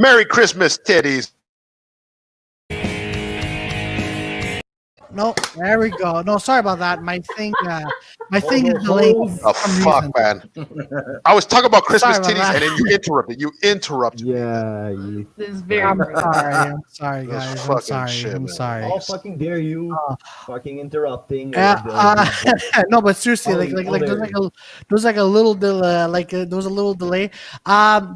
Merry Christmas, titties. No, there we go. No, sorry about that. My thing is delayed. Oh fuck, man! I was talking about Christmas Sorry about titties, that. and then you interrupted. Yeah, This is very I'm rude. sorry, That's guys. I'm fucking sorry. shit, I'm man. sorry. how fucking dare you fucking interrupting? No, but seriously, there's like a little there was a little delay.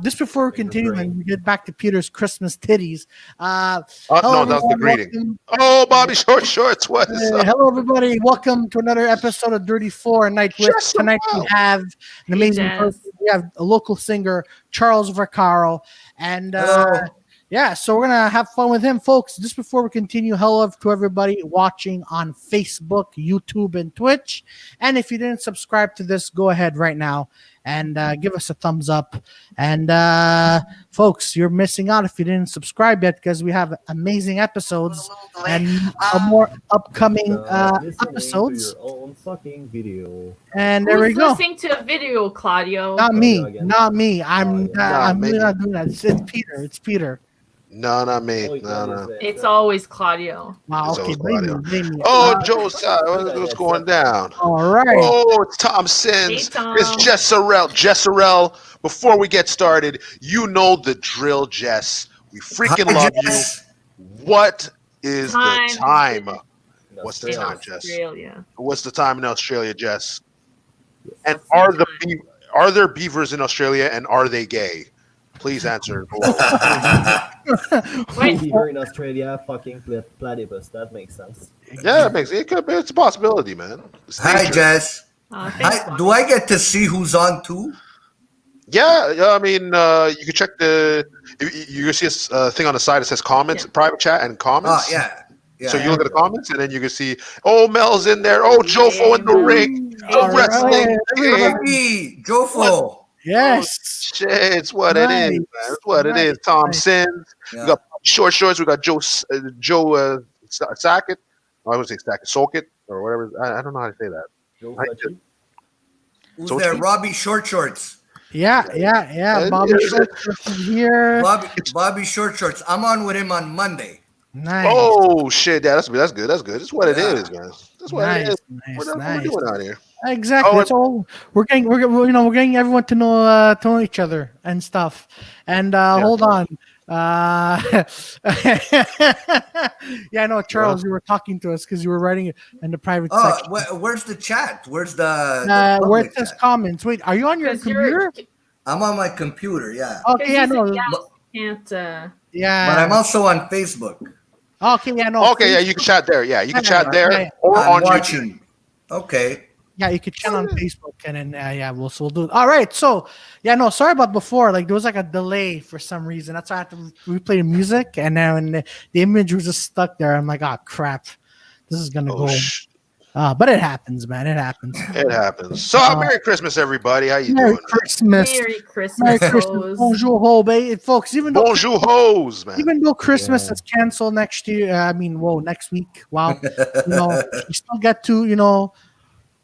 Just before we continue and we get back to Peter's Christmas titties. Hello, No, that was the everyone. greeting. Oh, Bobby Short Shorts, what is up? Hello, everybody. Welcome to another episode of Dirty Four Night with. Just Tonight we wow. have an amazing Jazz. person. We have a local singer, Charles Vaccaro, and yeah, so we're gonna have fun with him, folks. Just before we continue, hello to everybody watching on Facebook, YouTube, and Twitch. And if you didn't subscribe to this, go ahead right now and give us a thumbs up. And folks, you're missing out if you didn't subscribe yet because we have amazing episodes and more upcoming episodes. To your own fucking video. And there Who's we go. listening to a video, Claudio? Not me. again. Not me. I'm me. really not doing that. It's Peter. It's Peter. No, not me. Oh, No. It's always Claudio. Wow. It's Okay. always Blame me. Claudio. Blame me. Oh, Joe, what's going down? All right. Oh, it's Tom Sins. Hey, Tom. It's Jessarel. Jessarel, before we get started, you know the drill, Jess. We freaking love Jess. you. What is Time. the time? What's the In time, Jess? Australia. What's the time in Australia, Jess? And are there beavers in Australia, and are they gay? Please answer. Wait. Beaver in Australia, fucking platypus. That makes sense. Yeah, it could be. It's a possibility, man. It's Hi, nature. Jess. Thanks, Hi, do I get to see who's on too? Yeah. I mean, you can check you see a thing on the side that says comments, Yeah. private chat, and comments. Oh, yeah. So you look at the comments, and then you can see, oh, Mel's in there. Oh, Jofo in the ring. All Oh, wrestling. right. Hey, Jofo. Yes. Shit, it's what it is, man. It's what it is. Tom Sins. Yeah. We got Short Shorts. We got Joe Sackett. I would say Sackett, Socket, or whatever. I don't know how to say that. Joe I- Fletcher. Who's So there? it's- Robbie Short Shorts. Yeah. Bobby Shorts is here. Bobby Short Shorts. I'm on with him on Monday. Nice. Oh shit, yeah, that's good. That's good. It's what it Yeah. is, man. That's what it Nice, is. nice, What nice. we're doing out here. Exactly. Oh, That's all. We're getting everyone to know each other and stuff. And hold on. Yeah, no, Charles, you were talking to us because you were writing it in the private Oh, section. where's the chat? Where's the Where public it says chat? comments. Wait, are you on your 'Cause computer? I'm on my computer, yeah. Okay, yeah, no, Can't. yeah. But I'm also on Facebook. Okay, yeah, no. Okay, yeah, you can chat there. Yeah, you can Yeah, chat there yeah. or I'm on YouTube. watching. Okay. Yeah, you could chat on Facebook and then we'll do it. All right, so yeah, no, sorry about before. Like there was like a delay for some reason. That's why I had to replay the music, and then the image was just stuck there. I'm like, oh crap, this is gonna go. But it happens, man. It happens. It happens. So, Merry Christmas, everybody. How you Merry doing? Christmas. Merry Christmas. Merry Christmas. hoes. Bonjour, ho, babe. Folks. Even though Christmas Yeah. is canceled next year, next week. Wow, you still get to,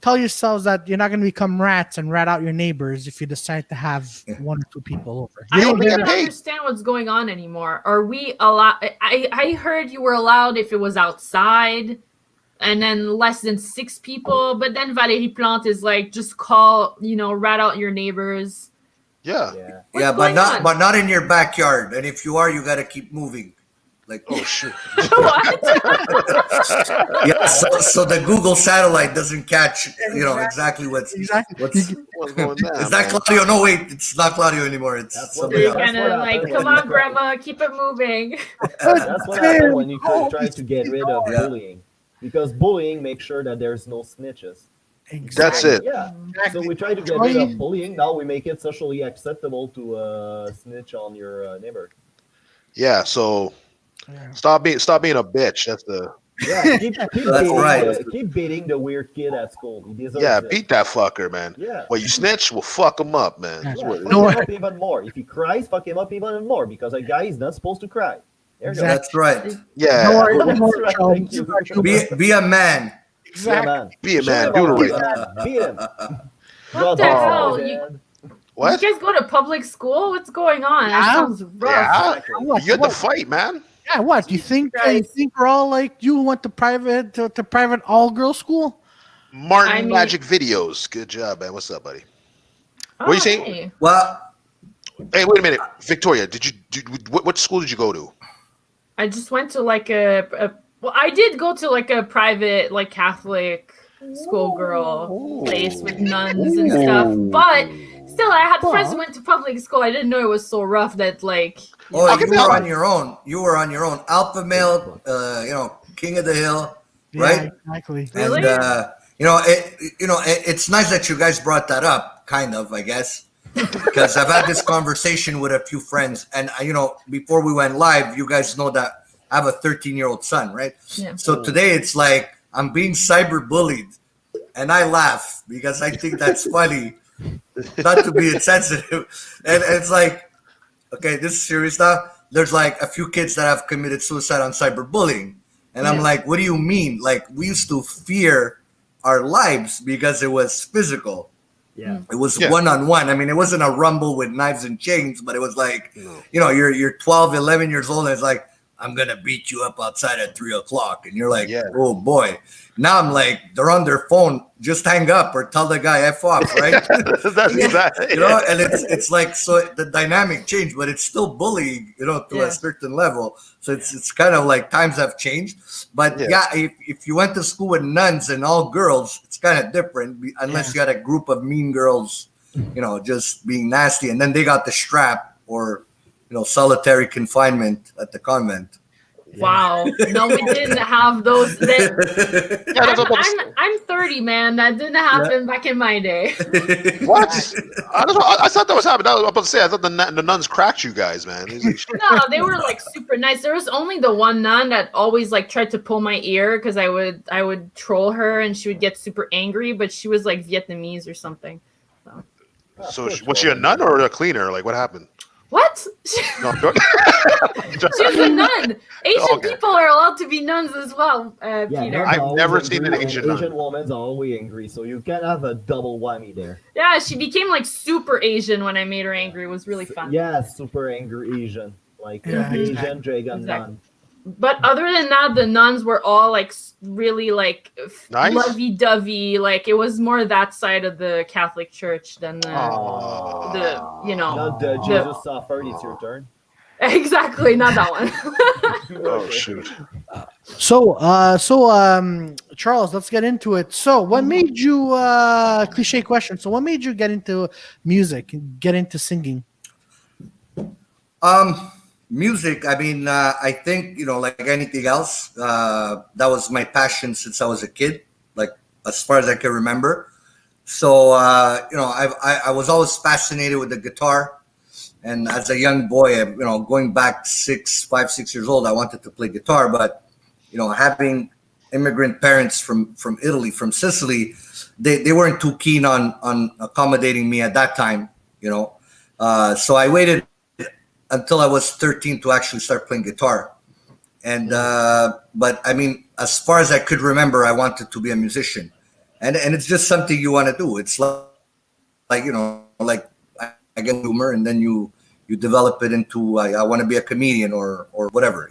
tell yourselves that you're not going to become rats and rat out your neighbors if you decide to have one or two people over. I don't get even paid. understand what's going on anymore. Are we allowed? I heard you were allowed if it was outside, and then less than 6 people. But then Valérie Plante is like, just call, rat out your neighbors. Yeah. Yeah. What's Yeah, going on? but not in your backyard. And if you are, you gotta keep moving. Like Oh shit. What? yeah, so the Google satellite doesn't catch, exactly what's Exactly. What's going down? Is that man? Claudio? No, wait, it's not Claudio anymore. It's That's what somebody You're else. That's kind of what like, happened come when on, you- grandma, keep it moving. That's what happened when you try to get rid of Yeah. bullying. Because bullying makes sure that there's no snitches. That's it. Yeah. So we try to get rid of bullying. Now we make it socially acceptable to snitch on your neighbor. Yeah. So stop being a bitch. That's the Yeah. Keep That's beating, right. keep beating the weird kid at school. He deserves yeah. it. Beat that fucker, man. Yeah. Well, you snitch, we'll fuck him up, man. That's Yeah, what it fuck is. No, him up even more. If he cries, fuck him up even more because a guy is not supposed to cry. There you go. That's right. Yeah. Don't worry, That's don't worry, right, Charles. thank you. Be a man. Yeah, man. Be a Shoot man. him Do the up, right. man. Beat him. What the God, hell? man. What? You guys go to public school? What's going on? That Yeah. sounds rough. Yeah, What? you had to What? fight, man. Yeah, what? You think we're all like you went to private all girls school? Martin I mean- Magic Videos. Good job, man. What's up, buddy? Oh, What are you saying? hey. Well, Hey, wait a minute, Victoria. What school did you go to? I just went to like well, I did go to like a private, like Catholic schoolgirl place with nuns and stuff. But still, I had friends who went to public school. I didn't know it was so rough that like. oh, Okay, you now- were on your own. You were on your own. Alpha male, king of the hill, right? Yeah, exactly. Really? And it's nice that you guys brought that up. Kind of, I guess. Because I've had this conversation with a few friends, and before we went live, you guys know that I have a 13-year-old son, right? Yeah. So today it's like I'm being cyberbullied, and I laugh because I think that's funny, not to be insensitive. And it's like, okay, this is serious now. There's like a few kids that have committed suicide on cyberbullying, and I'm Yeah. like, what do you mean? Like we used to fear our lives because it was physical. Yeah. It was Yeah. one-on-one. I mean, it wasn't a rumble with knives and chains, but it was like, you're 12, 11 years old, and it's like, I'm going to beat you up outside at 3:00. And you're like, Yeah. oh boy. Now I'm like, they're on their phone, just hang up or tell the guy F off, right? That's exactly. And it's like, so the dynamic changed, but it's still bullying, to Yeah. a certain level. So it's kind of like times have changed. But Yeah. if you went to school with nuns and all girls, it's kind of different unless you had a group of mean girls, just being nasty. And then they got the strap or, solitary confinement at the convent. Wow. No, we didn't have those. I'm 30, man. That didn't happen back in my day. What? I thought that was happening. I was about to say. I thought the nuns cracked you guys, man. No, they were like super nice. There was only the one nun that always like tried to pull my ear because I would troll her and she would get super angry, but she was like Vietnamese or something. So was she a nun or a cleaner? Like what happened? What? No, go- She's a nun. Asian Okay. people are allowed to be nuns as well, Yeah, Peter. nuns I've are always never seen an angry, Asian and nun. Asian women's are always angry, so you can have a double whammy there. Yeah, she became like super Asian when I made her angry. It was really fun. Yeah, super angry Asian, like Yeah, Asian dragon Exactly. nun. But other than that, the nuns were all like really like Nice. lovey-dovey. Like it was more that side of the Catholic Church than the Not the Jesus suffered. It's your turn. exactly not that one. Oh shoot! So, Charles, let's get into it. So, what made you cliche question? So, what made you get into music, get into singing? Music, I mean, I think, like anything else, that was my passion since I was a kid, like as far as I can remember. So, I was always fascinated with the guitar. And as a young boy, going back 5, 6 years old, I wanted to play guitar. But, having immigrant parents from Italy, from Sicily, they weren't too keen on accommodating me at that time, So I waited until I was 13 to actually start playing guitar. And, but I mean, as far as I could remember, I wanted to be a musician. And it's just something you want to do. It's like I get humor and then you develop it into, I want to be a comedian or whatever,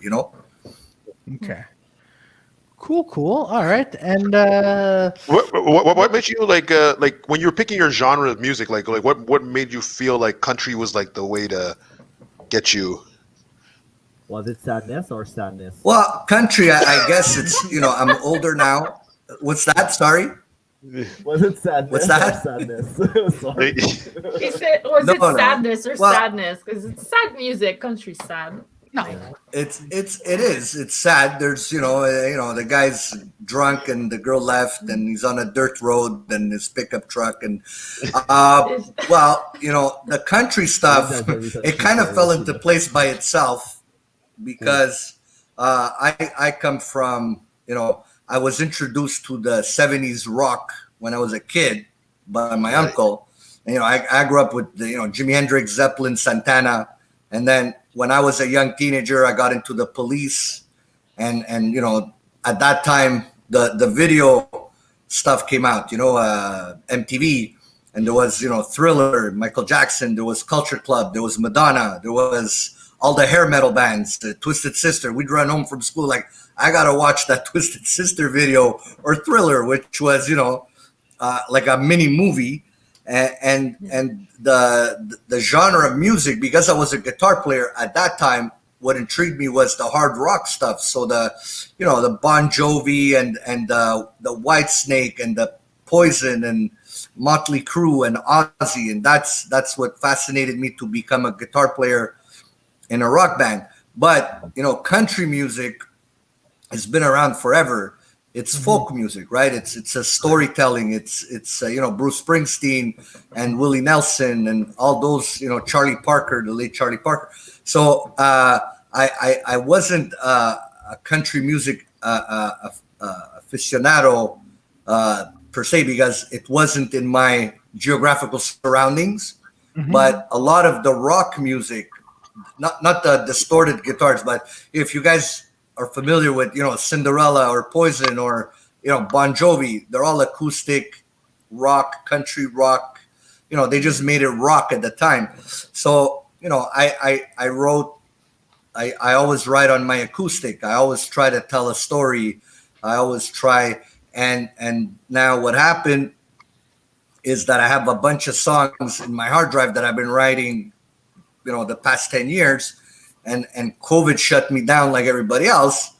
Okay. Cool. All right. And What made you like when you were picking your genre of music? Like what made you feel like country was like the way to get you? Was it sadness or sadness? Well, country, I guess it's, I'm older now. What's that? Sorry? Was it sadness? What's that? Or sadness. Sorry. He said, was No, it no. sadness or Well- sadness? Because it's sad music. Country's sad. no, It is. It's sad. There's, the guy's drunk and the girl left and he's on a dirt road and his pickup truck. And, well, the country stuff, it kind of fell into place by itself because I come from, I was introduced to the 70s rock when I was a kid by my uncle. And, I grew up with, Jimi Hendrix, Zeppelin, Santana. And then when I was a young teenager, I got into the Police. And at that time, the video stuff came out, MTV. and there was, Thriller, Michael Jackson, there was Culture Club, there was Madonna, there was all the hair metal bands, the Twisted Sister. We'd run home from school like, I gotta watch that Twisted Sister video, or Thriller, which was, like a mini movie. And the genre of music, because I was a guitar player at that time, what intrigued me was the hard rock stuff. So the Bon Jovi and the Whitesnake and the Poison and Motley Crue and Ozzy, and that's what fascinated me to become a guitar player in a rock band. But country music has been around forever. It's folk music, right? It's a storytelling. It's Bruce Springsteen and Willie Nelson and all those, Charlie Parker, the late Charlie Parker. So I wasn't a country music aficionado per se, because it wasn't in my geographical surroundings. But a lot of the rock music, not the distorted guitars, but if you guys are familiar with Cinderella or Poison or Bon Jovi, they're all acoustic rock, country rock. They just made it rock at the time. So I always write on my acoustic. I always try to tell a story. I always try. And now what happened is that I have a bunch of songs in my hard drive that I've been writing, the past 10 years. And COVID shut me down like everybody else.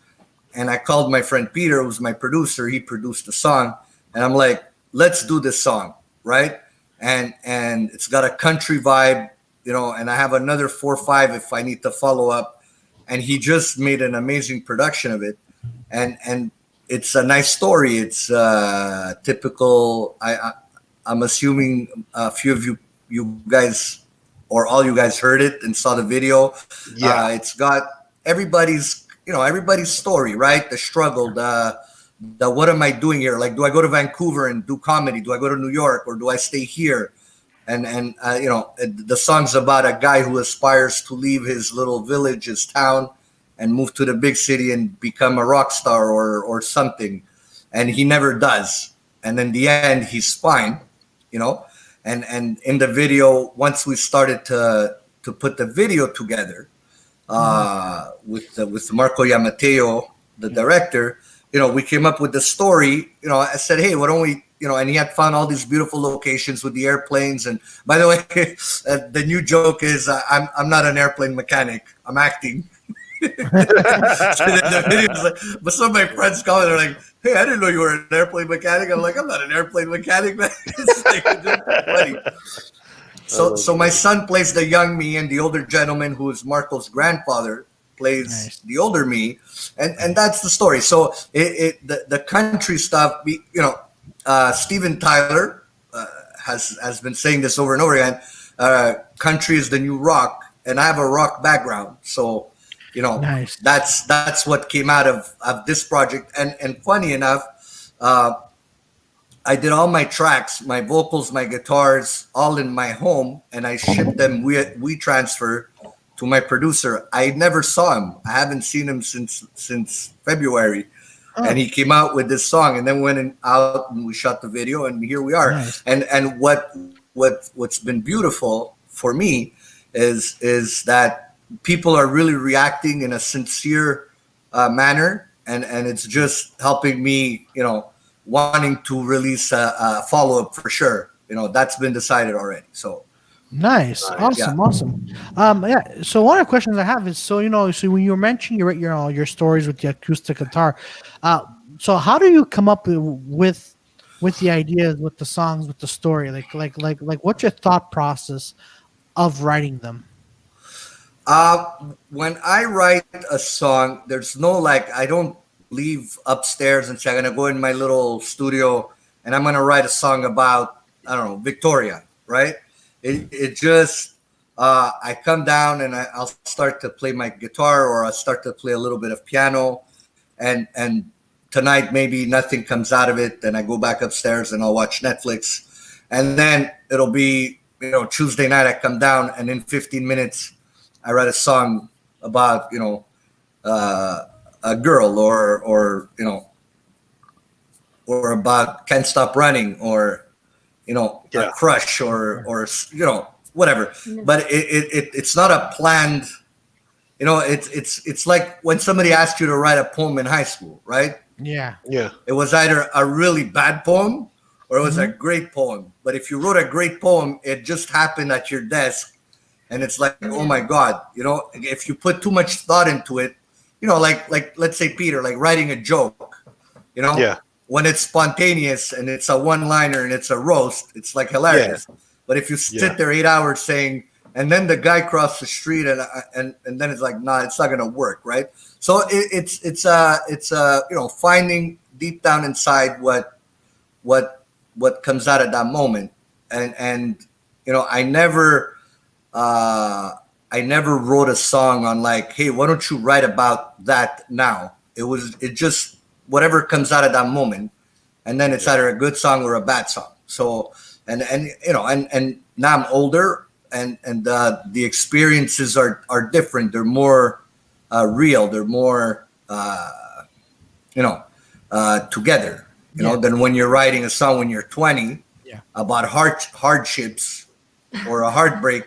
And I called my friend Peter, who's my producer. He produced the song. And I'm like, let's do this song, right? And it's got a country vibe, and I have another 4 or 5 if I need to follow up. And he just made an amazing production of it. And it's a nice story. It's typical. I'm assuming a few of you guys, or all you guys, heard it and saw the video. Yeah. It's got everybody's story, right? The struggle, the what am I doing here? Like, do I go to Vancouver and do comedy? Do I go to New York, or do I stay here? And the song's about a guy who aspires to leave his little village, his town, and move to the big city and become a rock star or something. And he never does. And in the end, he's fine, And in the video, once we started to put the video together with Marco Yamateo, the director, we came up with the story. I said, hey, why don't we, and he had found all these beautiful locations with the airplanes. And by the way, the new joke is I'm not an airplane mechanic. I'm acting. So the video's like, but some of my friends call it, they're like, hey, I didn't know you were an airplane mechanic. I'm like, I'm not an airplane mechanic, man. It's just funny. So my son plays the young me, and the older gentleman, who is Marco's grandfather, plays the older me, and that's the story. So the country stuff, Steven Tyler has been saying this over and over again. Country is the new rock, and I have a rock background, so. That's what came out of this project. And funny enough, I did all my tracks, my vocals, my guitars, all in my home, and I shipped them WeTransfer to my producer. I never saw him. I haven't seen him since February. And he came out with this song, and then went out and we shot the video, and here we are. Nice. And what's been beautiful for me is that people are really reacting in a sincere manner, and it's just helping me, wanting to release a follow-up for sure. That's been decided already. So nice, awesome. So one of the questions I have is, so when you mentioned your stories with the acoustic guitar, so how do you come up with the ideas, with the songs, with the story? Like what's your thought process of writing them? When I write a song, there's no I don't leave upstairs and say I'm gonna go in my little studio and I'm gonna write a song about, I don't know, Victoria, right? It just I come down and I'll start to play my guitar, or I'll start to play a little bit of piano, and tonight maybe nothing comes out of it, then I go back upstairs and I'll watch Netflix, and then it'll be Tuesday night I come down and in 15 minutes I write a song about a girl, or about Can't Stop Running, or a crush or whatever. But it's not a planned. It's like when somebody asked you to write a poem in high school, right? Yeah. It was either a really bad poem or it was a great poem. But if you wrote a great poem, it just happened at your desk, and it's like, oh my God, if you put too much thought into it, like let's say Peter, like writing a joke, when it's spontaneous and it's a one-liner and it's a roast, it's like hilarious. But if you sit there 8 hours saying, and then the guy crossed the street and then it's like, nah, it's not gonna work, right? So it's finding deep down inside what comes out at that moment, and I never wrote a song on like, hey, why don't you write about that now? It just whatever comes out of that moment, and then it's either a good song or a bad song. So and now I'm older, and the experiences are different. They're more real. They're more together. Than when you're writing a song when you're 20 about hardships or a heartbreak.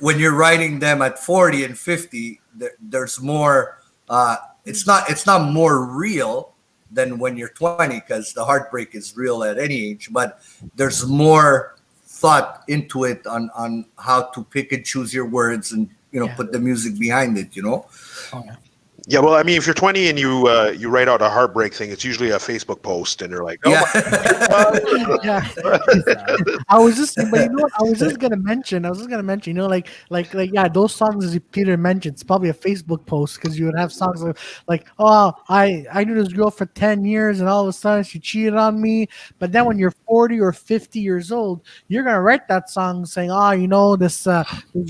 When you're writing them at 40 and 50, there's more. It's not more real than when you're 20, because the heartbreak is real at any age. But there's more thought into it on how to pick and choose your words and put the music behind it. Oh, yeah. Yeah, well, I mean, if you're 20 and you write out a heartbreak thing, it's usually a Facebook post, and they're like, "Oh, yeah." I was just gonna mention, yeah, those songs as Peter mentioned, it's probably a Facebook post, because you would have songs like, oh, I knew this girl for 10 years, and all of a sudden she cheated on me. But then when you're 40 or 50 years old, you're gonna write that song saying, oh, this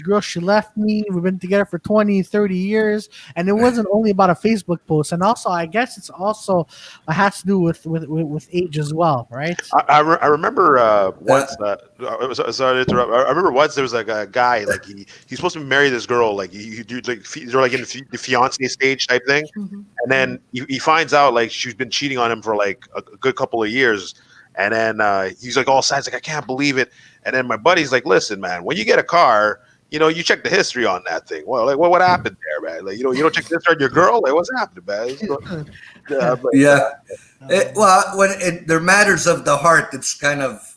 girl, she left me. We've been together for 20, 30 years, and it wasn't only about a Facebook post. And also, I guess it has to do with age as well, right? I remember once. Sorry to interrupt. I remember once there was like a guy, like he's supposed to marry this girl, like he do like they're like in the fiance stage type thing, and then he finds out like she's been cheating on him for like a good couple of years, and then he's like all sad, he's like, I can't believe it. And then my buddy's like, listen, man, when you get a car, you check the history on that thing. Well, like, what happened there, man? Like, you don't check the history on your girl. Like, what's happening, man? When there matters of the heart, it's kind of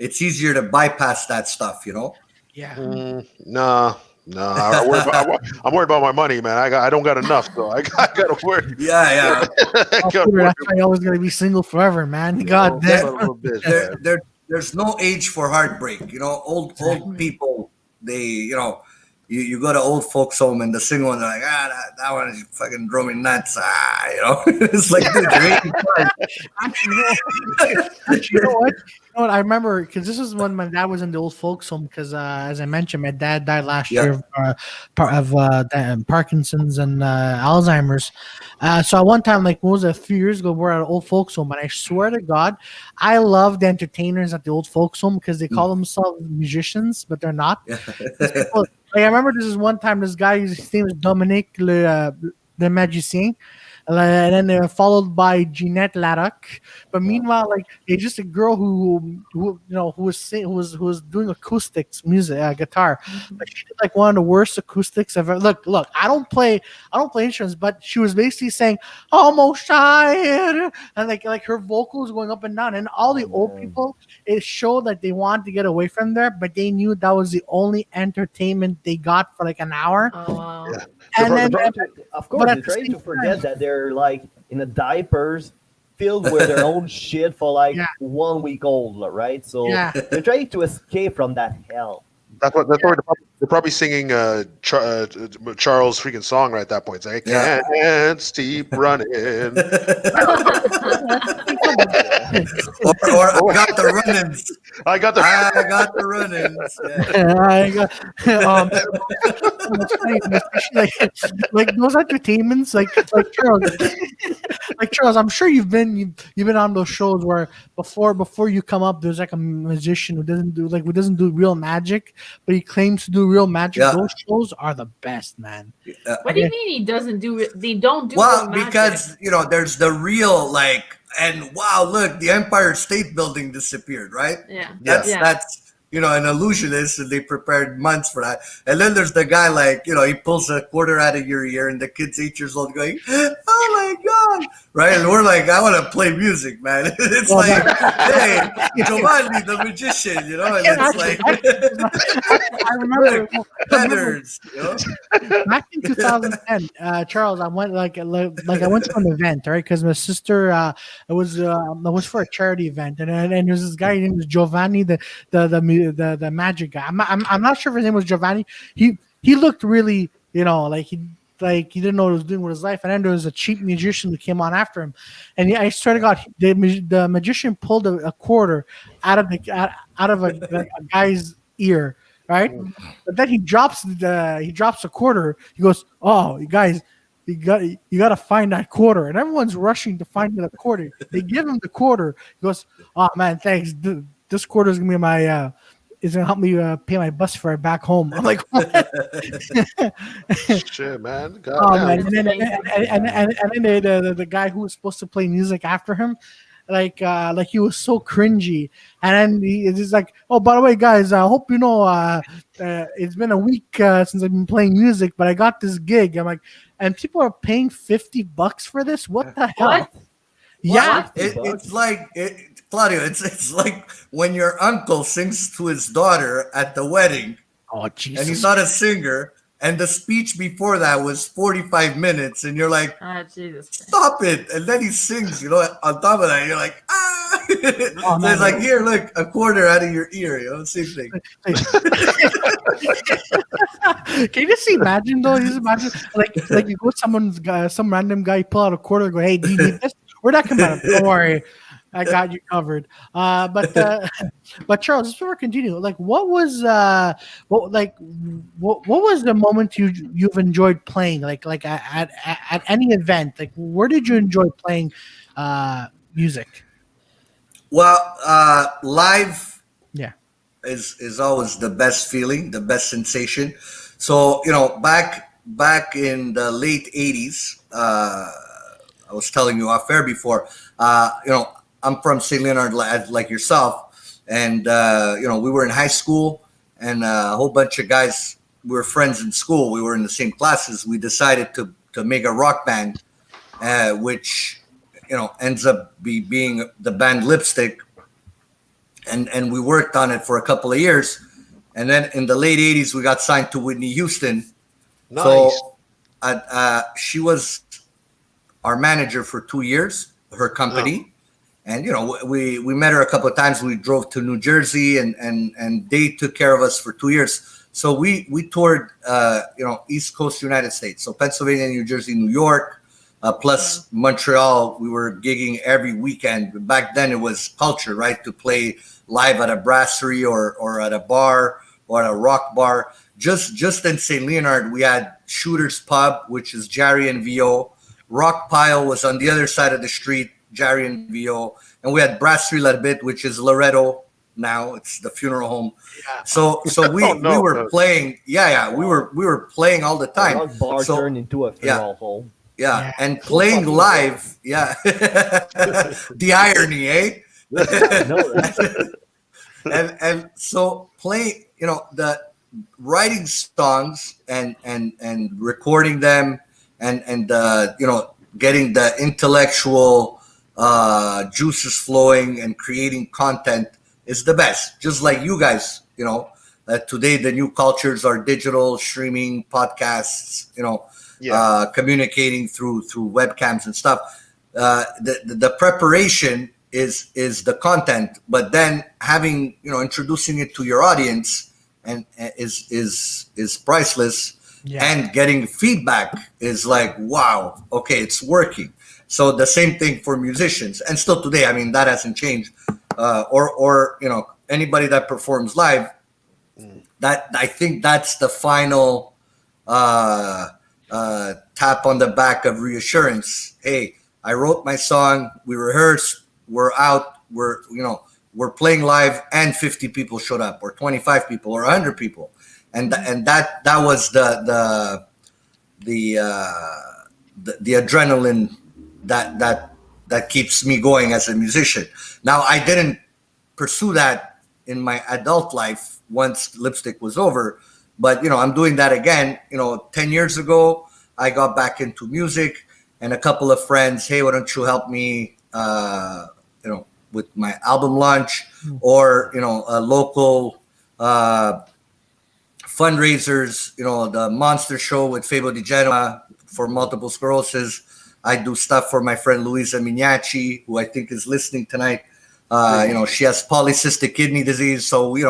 it's easier to bypass that stuff, Yeah. No. I'm worried about my money, man. I don't got enough, so I got to worry. Yeah. That's why you're always gonna be single forever, man. God damn. There's no age for heartbreak. Old people, they, you go to old folks home and the single ones are like, that one is fucking drove me nuts. It's like, dude, you know what? I remember, because this is when my dad was in the old folks home, because as I mentioned, my dad died last year of Parkinson's and Alzheimer's. So at one time, like, what was it, a few years ago, we're at an old folks home, and I swear to God, I love the entertainers at the old folks home, because they call themselves musicians, but they're not. Like, I remember this is one time, this guy, his name is Dominique le Magicien, and then they're followed by Jeanette Larocque. But meanwhile, like, it's just a girl who was doing acoustics music, guitar. But she did like one of the worst acoustics I've ever. Look, I don't play instruments, but she was basically saying almost tired, and like her vocals going up and down, and all the old people, it showed that they wanted to get away from there, but they knew that was the only entertainment they got for like an hour. Oh wow. Yeah. And then, of course, they're trying to forget that they're like in the diapers filled with their own shit for like 1 week old, right? So they're trying to escape from that hell. That's why they're probably singing Charles' freaking song right at that point. It's like, I can't keep running. or I got the run-ins. I got the run-ins. It's funny, especially like those entertainments, like Charles. I'm sure you've been on those shows where before you come up, there's like a musician who doesn't do real magic, but he claims to do real magic. Yeah. Those shows are the best, man. What do you mean he doesn't do it? They don't do well real magic? Because there's the real, like, and wow, look, the Empire State Building disappeared, right? Yeah. That's an illusionist, and they prepared months for that. And then there's the guy, like, he pulls a quarter out of your ear, and the kid's 8 years old going, "Oh my god!" Right? And we're like, "I want to play music, man." It's like, "Hey, Giovanni, the magician," and it's like, I remember feathers, back in 2010, Charles, I went like I went to an event, right? Because my sister, it was for a charity event, and there's this guy named Giovanni, the magic guy. I'm not sure if his name was Giovanni. He looked really, like he didn't know what he was doing with his life. And then there was a cheap magician who came on after him, and I swear to God, the magician pulled a quarter out of a guy's ear, right? But then he drops a quarter. He goes, "Oh, you guys, you got to find that quarter," and everyone's rushing to find the quarter. They give him the quarter. He goes, "Oh man, thanks. This quarter is gonna be my is gonna help me pay my bus fare back home." I'm like, "What?" Shit, man. Man. And then the guy who was supposed to play music after him, like he was so cringy. And then he's like, "Oh, by the way, guys, I hope you know it's been a week since I've been playing music, but I got this gig." I'm like, and people are paying $50 for this? What the hell? What? Yeah, it's like Claudio. It's like when your uncle sings to his daughter at the wedding. Oh, Jesus. And he's not a singer, and the speech before that was 45 minutes, and you're like, Jesus. "Stop it!" And then he sings, on top of that, you're like, "Ah!" So it's like, "Here, look, a quarter out of your ear," same thing. Can you just imagine though? Just imagine like you go some random guy, pull out a quarter, and go, "Hey, do you need this?" Where'd that come out of? Don't worry, I got you covered. But Charles, just before we continue, like, what was the moment you've enjoyed playing, like at any event? Like, where did you enjoy playing music? Well, live, Yeah, is always the best feeling, the best sensation. So back in the late '80s, I was telling you off air before. I'm from St. Leonard, like yourself, and we were in high school, and a whole bunch of guys. We were friends in school. We were in the same classes. We decided to make a rock band, which ends up being the band Lipstick, and we worked on it for a couple of years, and then in the late '80s we got signed to Whitney Houston. Nice. So she was our manager for 2 years, her company. And we met her a couple of times. We drove to New Jersey, and they took care of us for 2 years. So we toured East Coast United States, so Pennsylvania, New Jersey, New York, plus Montreal. We were gigging every weekend. Back then it was culture, right, to play live at a brasserie or at a bar or at a rock bar. Just in St. Leonard, we had Shooter's Pub, which is Jerry and VO. Rock Pile was on the other side of the street, Jerry and VO. And we had Brasserie La Bit, which is Loretto now. It's the funeral home. Yeah. So we were playing. Yeah. We were playing all the time. Rock bar turned into a funeral home. Yeah. And playing live. Yeah. The irony, eh? and so playing, the writing songs and recording them and getting the intellectual juices flowing and creating content is the best. Just like you guys, today the new cultures are digital, streaming, podcasts, communicating through webcams and stuff. The preparation is the content, but then having introducing it to your audience and is priceless. Yeah. And getting feedback is like, wow, okay, it's working. So the same thing for musicians, and still today, I mean, that hasn't changed. Or anybody that performs live, that I think that's the final tap on the back of reassurance. Hey, I wrote my song, we rehearsed, we're out, we're playing live, and 50 people showed up, or 25 people, or 100 people. And that was the adrenaline that that keeps me going as a musician. Now, I didn't pursue that in my adult life once Lipstick was over, but I'm doing that again. 10 years ago, I got back into music, and a couple of friends, hey, why don't you help me, with my album launch, or a local fundraisers, the Monster Show with Fabo Di Genova for multiple sclerosis. I do stuff for my friend Luisa Mignacci, who I think is listening tonight. She has polycystic kidney disease, so we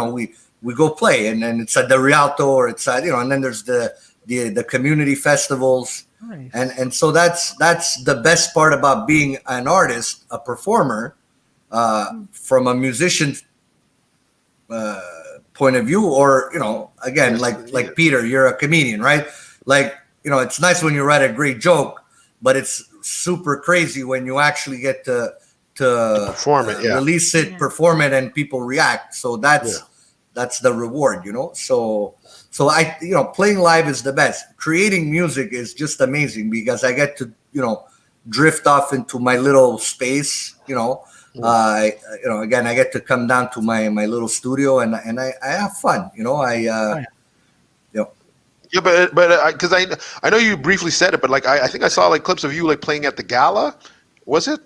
go play, and then it's at the Rialto, or it's at and then there's the community festivals. Nice. And so that's the best part about being an artist, a performer, from a musician point of view, or again, like Peter, you're a comedian, right? Like it's nice when you write a great joke, but it's super crazy when you actually get to perform it, release it, perform it, and people react. So that's the reward, So I, playing live is the best. Creating music is just amazing because I get to, drift off into my little space, again, I get to come down to my little studio, and I have fun, Yeah, but because I know you briefly said it, but like I think I saw like clips of you like playing at the gala. Was it,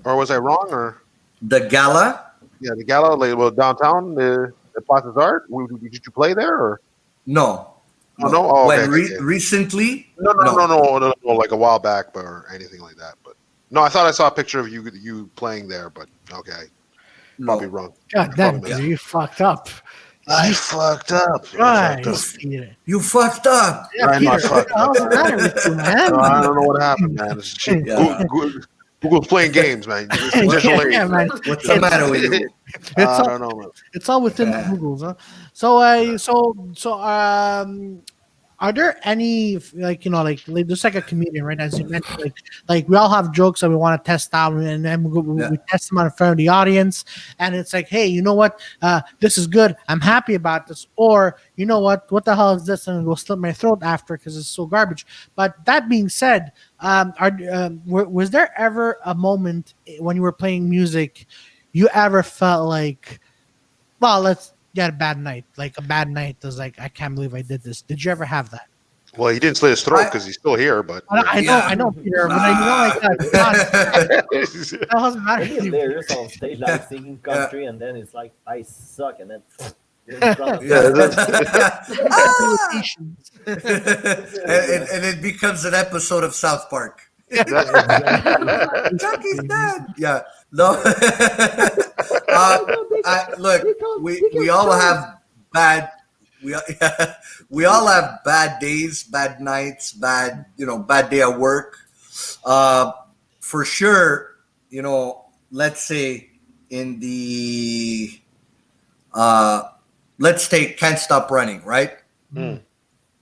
or was I wrong? Or the gala? Yeah, the gala, like downtown, at Plaza's Art. Did you play there, or no? Oh, no. Oh, when okay. Recently? No, like a while back, or anything like that. But no, I thought I saw a picture of you playing there, but okay, probably wrong. God damn, you fucked up. I fucked up. You fucked up. Yeah, I'm Peter, not fucked what's the matter with you, man? No, I don't know what happened, man. Google's playing games, man. Yeah, man. What's the matter with you? I don't know, man. It's all within the Googles, huh? So, are there any like just like a comedian, right? As you mentioned, like we all have jokes that we want to test out, and then we test them out in front of the audience, and it's like, hey, you know what? This is good. I'm happy about this, or you know what? What the hell is this? And we'll slit my throat after because it's so garbage. But that being said, was there ever a moment when you were playing music, you ever felt like, well, you had a bad night, like a bad night was like, I can't believe I did this. Did you ever have that? Well, he didn't slit his throat because he's still here, but I know, Peter, but that doesn't matter. Hilarious on stage, like singing country, and then it's like, I suck, and then and it becomes an episode of South Park. Chucky's dead. Yeah. No. Look, we all have bad. We all have bad days, bad nights, bad day at work. For sure, let's say in the let's take Can't Stop Running, right?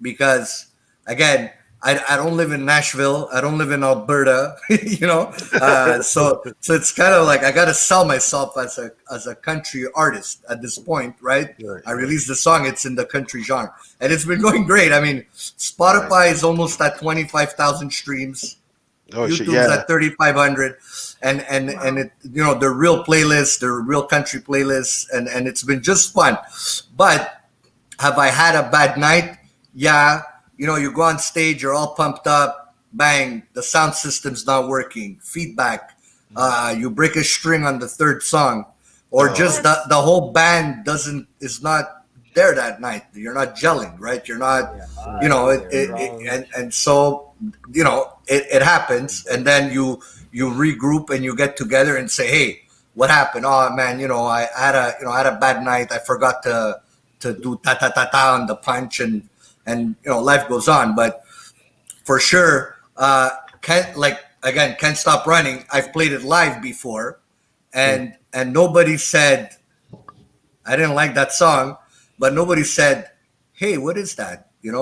Because again, I don't live in Nashville. I don't live in Alberta, so it's kind of like I got to sell myself as a country artist at this point, right? I released the song. It's in the country genre, and it's been going great. I mean, Spotify is almost at 25,000 streams. YouTube's at 3,500, and it the real playlists, the real country playlists, and it's been just fun. But have I had a bad night? Yeah. You go on stage, you're all pumped up, bang, the sound system's not working, feedback, you break a string on the third song, or just the whole band is not there that night. You're not gelling, right? You're not, and so, it happens, and then you regroup and you get together and say, hey, what happened? Oh man, I had a bad night. I forgot to do ta-ta-ta-ta on the punch, and life goes on. But for sure, Can't Stop Running, I've played it live before, and nobody said I didn't like that song, but nobody said, hey, what is that? It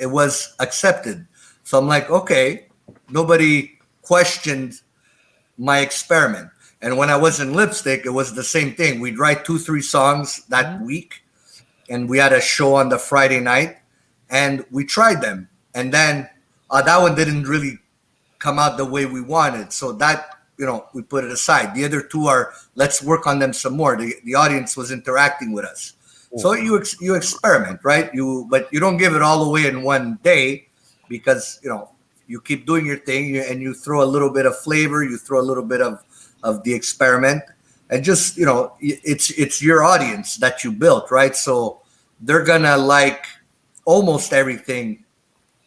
was accepted. So I'm like, okay, nobody questioned my experiment. And when I was in Lipstick, it was the same thing. We'd write 2-3 songs that week, and we had a show on the Friday night, and we tried them. And then that one didn't really come out the way we wanted. So that, we put it aside. The other two are, let's work on them some more. The audience was interacting with us. So you experiment, right? But you don't give it all away in one day, because, you keep doing your thing, and you throw a little bit of flavor, you throw a little bit of the experiment, and just, it's your audience that you built, right? So they're gonna like almost everything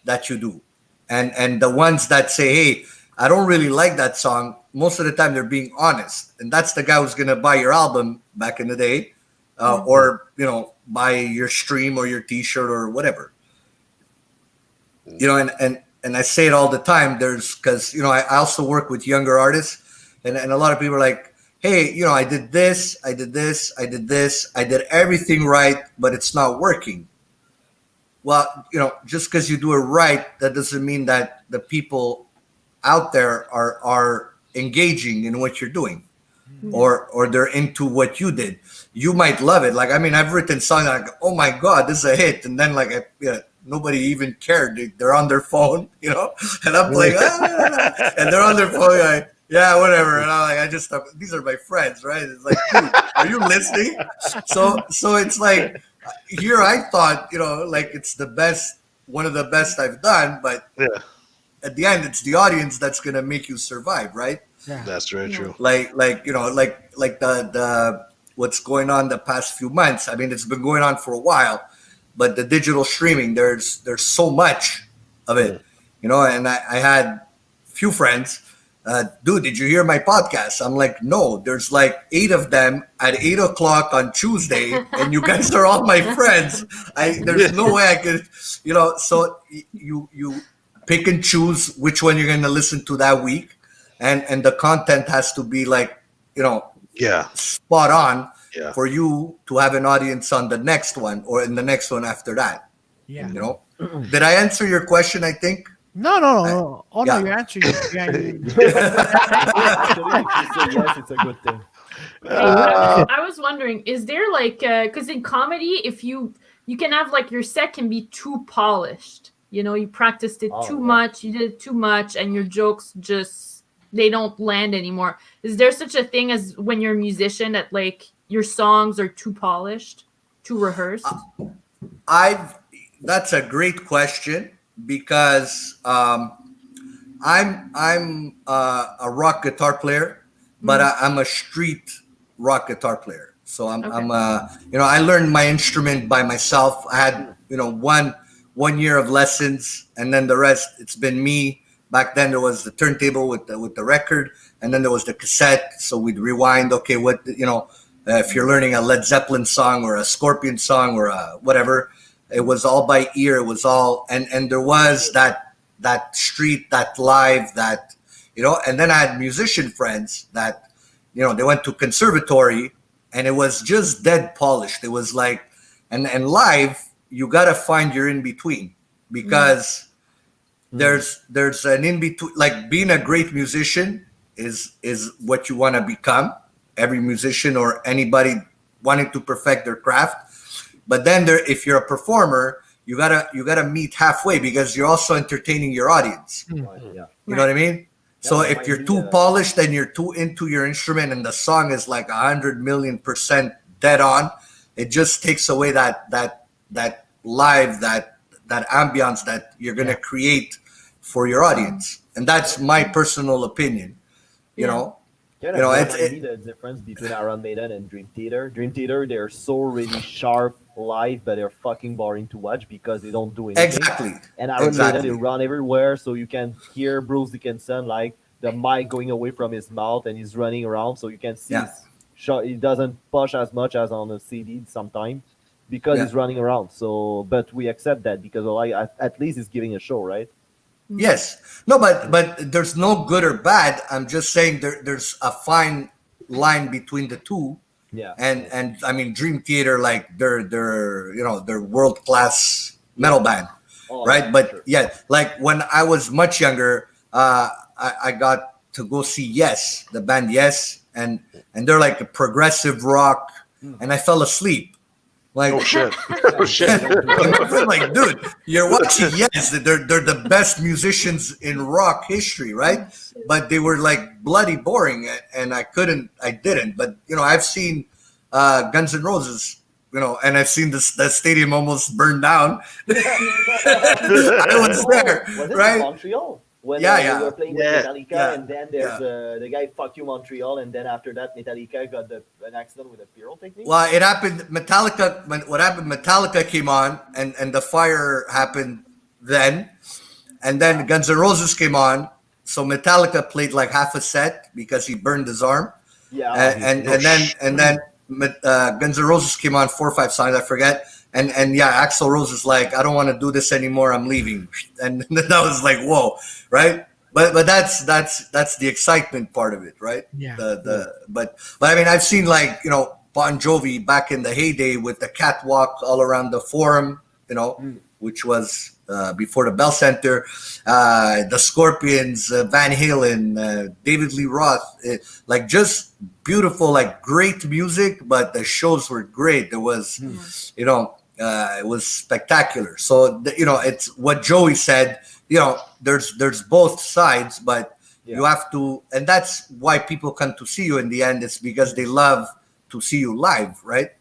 that you do. And the ones that say, hey, I don't really like that song, most of the time they're being honest. And that's the guy who's going to buy your album back in the day, or, buy your stream or your t-shirt or whatever. And I say it all the time, because, I also work with younger artists, and a lot of people are like, hey, I did this, I did this, I did this, I did everything right, but it's not working. Well, just because you do it right, that doesn't mean that the people out there are engaging in what you're doing, or they're into what you did. You might love it. Like, I've written songs like, oh my God, this is a hit. And then nobody even cared. They're on their phone, and I'm playing, and they're on their phone, like, yeah, whatever. And I'm like, these are my friends, right? It's like, dude, are you listening? So it's like, here I thought, like, it's the best, one of the best I've done, but at the end, it's the audience that's gonna make you survive, right? Yeah. That's very true. Like the what's going on the past few months. It's been going on for a while, but the digital streaming, there's so much of it, and I had few friends. Dude, did you hear my podcast? I'm like, no, there's like 8 of them at 8:00 on Tuesday, and you guys are all my friends. There's no way I could, so you pick and choose which one you're going to listen to that week. And the content has to be like, spot on for you to have an audience on the next one, or in the next one after that. Yeah. Did I answer your question, I think? No. Oh, no, you're answering. Actually, if you say yes, it's a good thing. I was wondering, is there like, because in comedy, if you can have like your set can be too polished. You practiced it too much, you did it too much, and your jokes just, they don't land anymore. Is there such a thing as when you're a musician that like your songs are too polished, too rehearsed? That's a great question, because I'm a rock guitar player, but I'm a street rock guitar player. So I learned my instrument by myself. I had one year of lessons, and then the rest, it's been me. Back then there was the turntable with the record, and then there was the cassette. So we'd rewind. Okay, if you're learning a Led Zeppelin song or a Scorpion song or whatever, it was all by ear. It was all, and there was that street, that live, that, and then I had musician friends that, they went to conservatory, and it was just dead polished. It was like, and live, you got to find your in between, because there's an in between. Like, being a great musician is what you want to become. Every musician or anybody wanting to perfect their craft. But then if you're a performer, you gotta meet halfway, because you're also entertaining your audience. You know what I mean? So if you're too polished and you're too into your instrument, and the song is like 100,000,000% dead on, it just takes away that live, that ambiance that you're gonna create for your audience. And that's my personal opinion. It's the difference between Iron Maiden and Dream Theater. Dream Theater, they're so really sharp live, but they're fucking boring to watch because they don't do anything. Exactly. And Iron Maiden, they run everywhere, so you can hear Bruce Dickinson, like the mic going away from his mouth, and he's running around, so you can see he doesn't push as much as on a CD sometimes, because he's running around. So, but we accept that, because at least he's giving a show, right? Yes. No, but there's no good or bad. I'm just saying there's a fine line between the two. Yeah. And Dream Theater, like they're world class metal band, right? But like when I was much younger, I got to go see Yes, the band Yes, and they're like a progressive rock, and I fell asleep. Like, Oh shit! Oh shit! like, dude, you're watching. Yes, they're the best musicians in rock history, right? But they were like bloody boring, and I didn't. But I've seen Guns N' Roses, and I've seen the stadium almost burned down. I was there, Was it in right? Montreal? When Yeah. we were playing with Yeah. Metallica, Yeah. and then there's the guy "Fuck You Montreal," and then after that, Metallica got an accident with a pyrotechnic. Well, it happened. Metallica. What happened? Metallica came on, and the fire happened then, and then Guns N' Roses came on. So Metallica played like half a set because he burned his arm, Yeah, and then Guns N' Roses came on 4 or 5 songs, I forget. And yeah, Axl Rose is like, I don't want to do this anymore. I'm leaving, and that was like, whoa, right? But that's the excitement part of it, right? Yeah. But I mean, I've seen like Bon Jovi back in the heyday with the catwalk all around the Forum, which was before the Bell Center, the Scorpions, Van Halen, David Lee Roth, like just beautiful, like great music, but the shows were great. There was, it was spectacular. So it's what Joey said. There's both sides, but you have to, and that's why people come to see you in the end. It's because they love to see you live, right?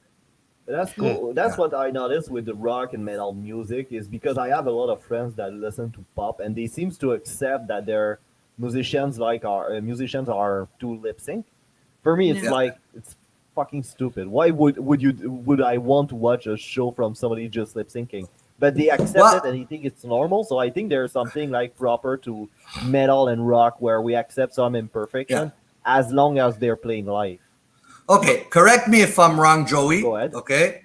That's cool. That's what I noticed with the rock and metal music is because I have a lot of friends that listen to pop, and they seems to accept that their musicians are too lip sync. For me, it's Yeah. like it's fucking stupid. Why would I want to watch a show from somebody just lip syncing? But they accept it and they think it's normal. So I think there's something like proper to metal and rock where we accept some imperfection as long as they're playing live. Okay, correct me if I'm wrong, Joey. Go ahead. Okay.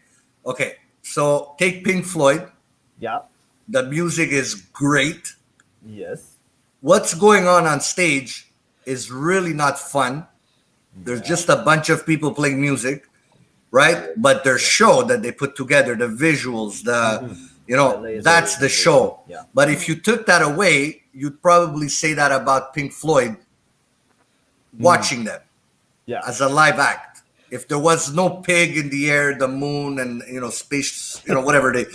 So take Pink Floyd. Yeah. The music is great. Yes. What's going on stage is really not fun. There's just a bunch of people playing music, right? But their show that they put together, the visuals, that's the show. Yeah. But if you took that away, you'd probably say that about Pink Floyd watching them Yeah. as a live act. If there was no pig in the air, the moon, and space, whatever they,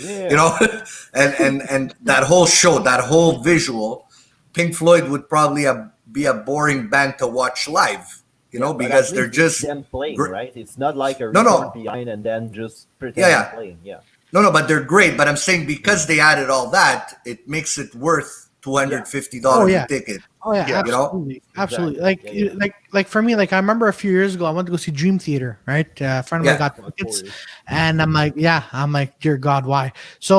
and that whole show, that whole visual, Pink Floyd would probably be a boring band to watch live, But because at they're least it's just them playing, gr- right? It's not like a No, no. record behind and then just pretend Yeah. playing. Yeah. no, but they're great. But I'm saying because they added all that, it makes it worth $250 Oh, yeah. a ticket. Oh yeah, Yeah. absolutely, absolutely. Like, Exactly. like for me, like I remember a few years ago, I went to go see Dream Theater, right? A friend of mine Yeah. got tickets, and I'm like, dear God, why? So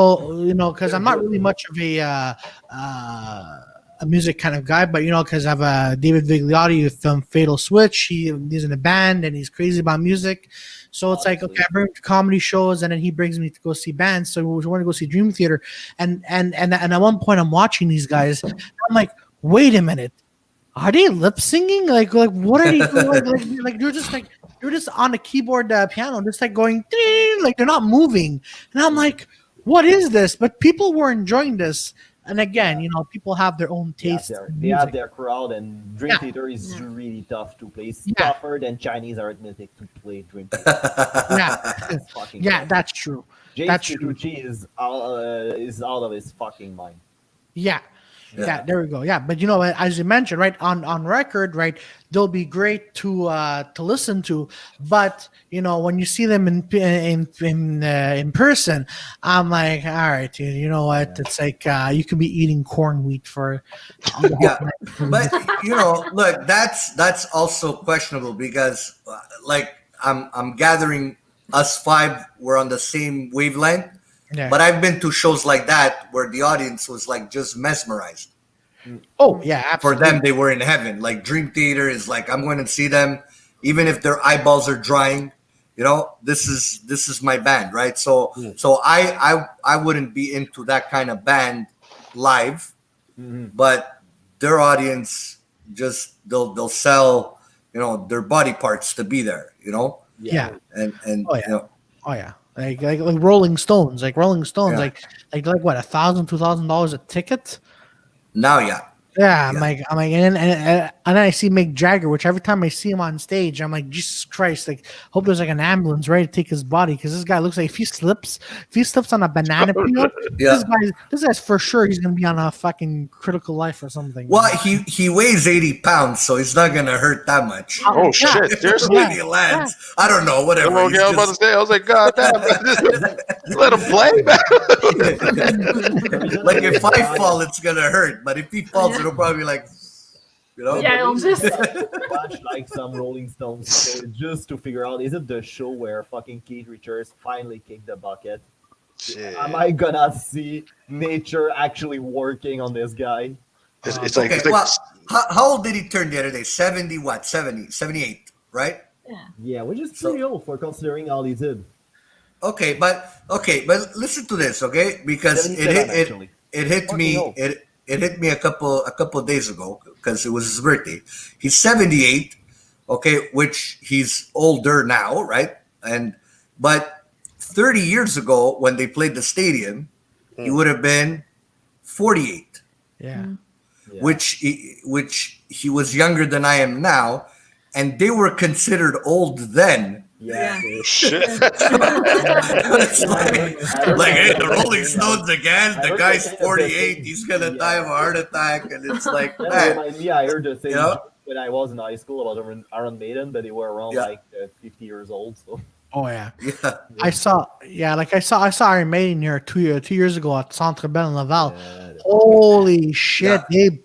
because I'm not really much of a music kind of guy, but because I have David Vigliotti with Fatal Switch. He's in a band and he's crazy about music. So it's like, okay, I bring him to comedy shows, and then he brings me to go see bands. So we want to go see Dream Theater, and at one point I'm watching these guys. I'm like, wait a minute, are they lip singing? Like what are they doing? like they're just on the keyboard, piano, just like going, ding, like they're not moving. And I'm like, what is this? But people were enjoying this. And again, people have their own taste. They have their crowd, and Dream Yeah. Theater is really tough to play. It's Yeah. tougher than Chinese arithmetic to play Dream Theater. Yeah, It's fucking yeah, tough. that's true. James That's true. Petrucci is out of his fucking mind. Yeah. Yeah, there we go. Yeah, but as you mentioned, right, on record, right, they'll be great to listen to, but when you see them in person, I'm like, all right, dude, you know what? It's like you could be eating corn wheat for Yeah, but look, that's also questionable because, like, I'm gathering us 5 were on the same wavelength. Yeah. But I've been to shows like that where the audience was like just mesmerized. Oh yeah, For absolutely. them, they were in heaven. Like Dream Theater is like, I'm going to see them, even if their eyeballs are drying. This is my band, right? So I wouldn't be into that kind of band live, but their audience just they'll sell their body parts to be there. Yeah. And Oh yeah. Oh yeah. Like Rolling Stones, like what, $1,000, $2,000 a ticket? now, yeah. Yeah, I'm like, and And then I see Mick Jagger, which every time I see him on stage, I'm like, Jesus Christ! Like, hope there's like an ambulance ready to take his body because this guy looks like if he slips on a banana peel, Yeah. this guy's for sure he's gonna be on a fucking critical life or something. Well, he weighs 80 pounds, so he's not gonna hurt that much. Oh shit! Seriously? Maybe he lands. I don't know. Whatever. Okay, I was about to say. I was like, God damn! Let him play, man. Like if I fall, it's gonna hurt, but if he falls, it'll probably be like, you know. Yeah, it'll just. Watch like some Rolling Stones show just to figure out, is it the show where fucking Keith Richards finally kicked the bucket? Shit. Am I gonna see nature actually working on this guy? It's Okay, like well, how old did he turn the other day? 70 what? 70, 78, right? Yeah, which is pretty old for considering all he did. Okay, but listen to this, okay? Because 77 actually. it hit me no. it hit me a couple days ago because it was his birthday. He's 78, okay, which he's older now, right? But 30 years ago when they played the stadium, he would have been 48. Yeah. Yeah. Which he was younger than I am now, and they were considered old then. Yeah. shit. It's like, hey, the Rolling Stones again. The guy's 48. He's gonna die of a heart attack, and it's like, That man, reminds me, I heard the same Yeah. joke when I was in high school about Iron Maiden, but they were around Yeah. like 50 years old. So Oh yeah. yeah, I saw Iron Maiden here two years ago at Centre Bell in Laval. Holy shit!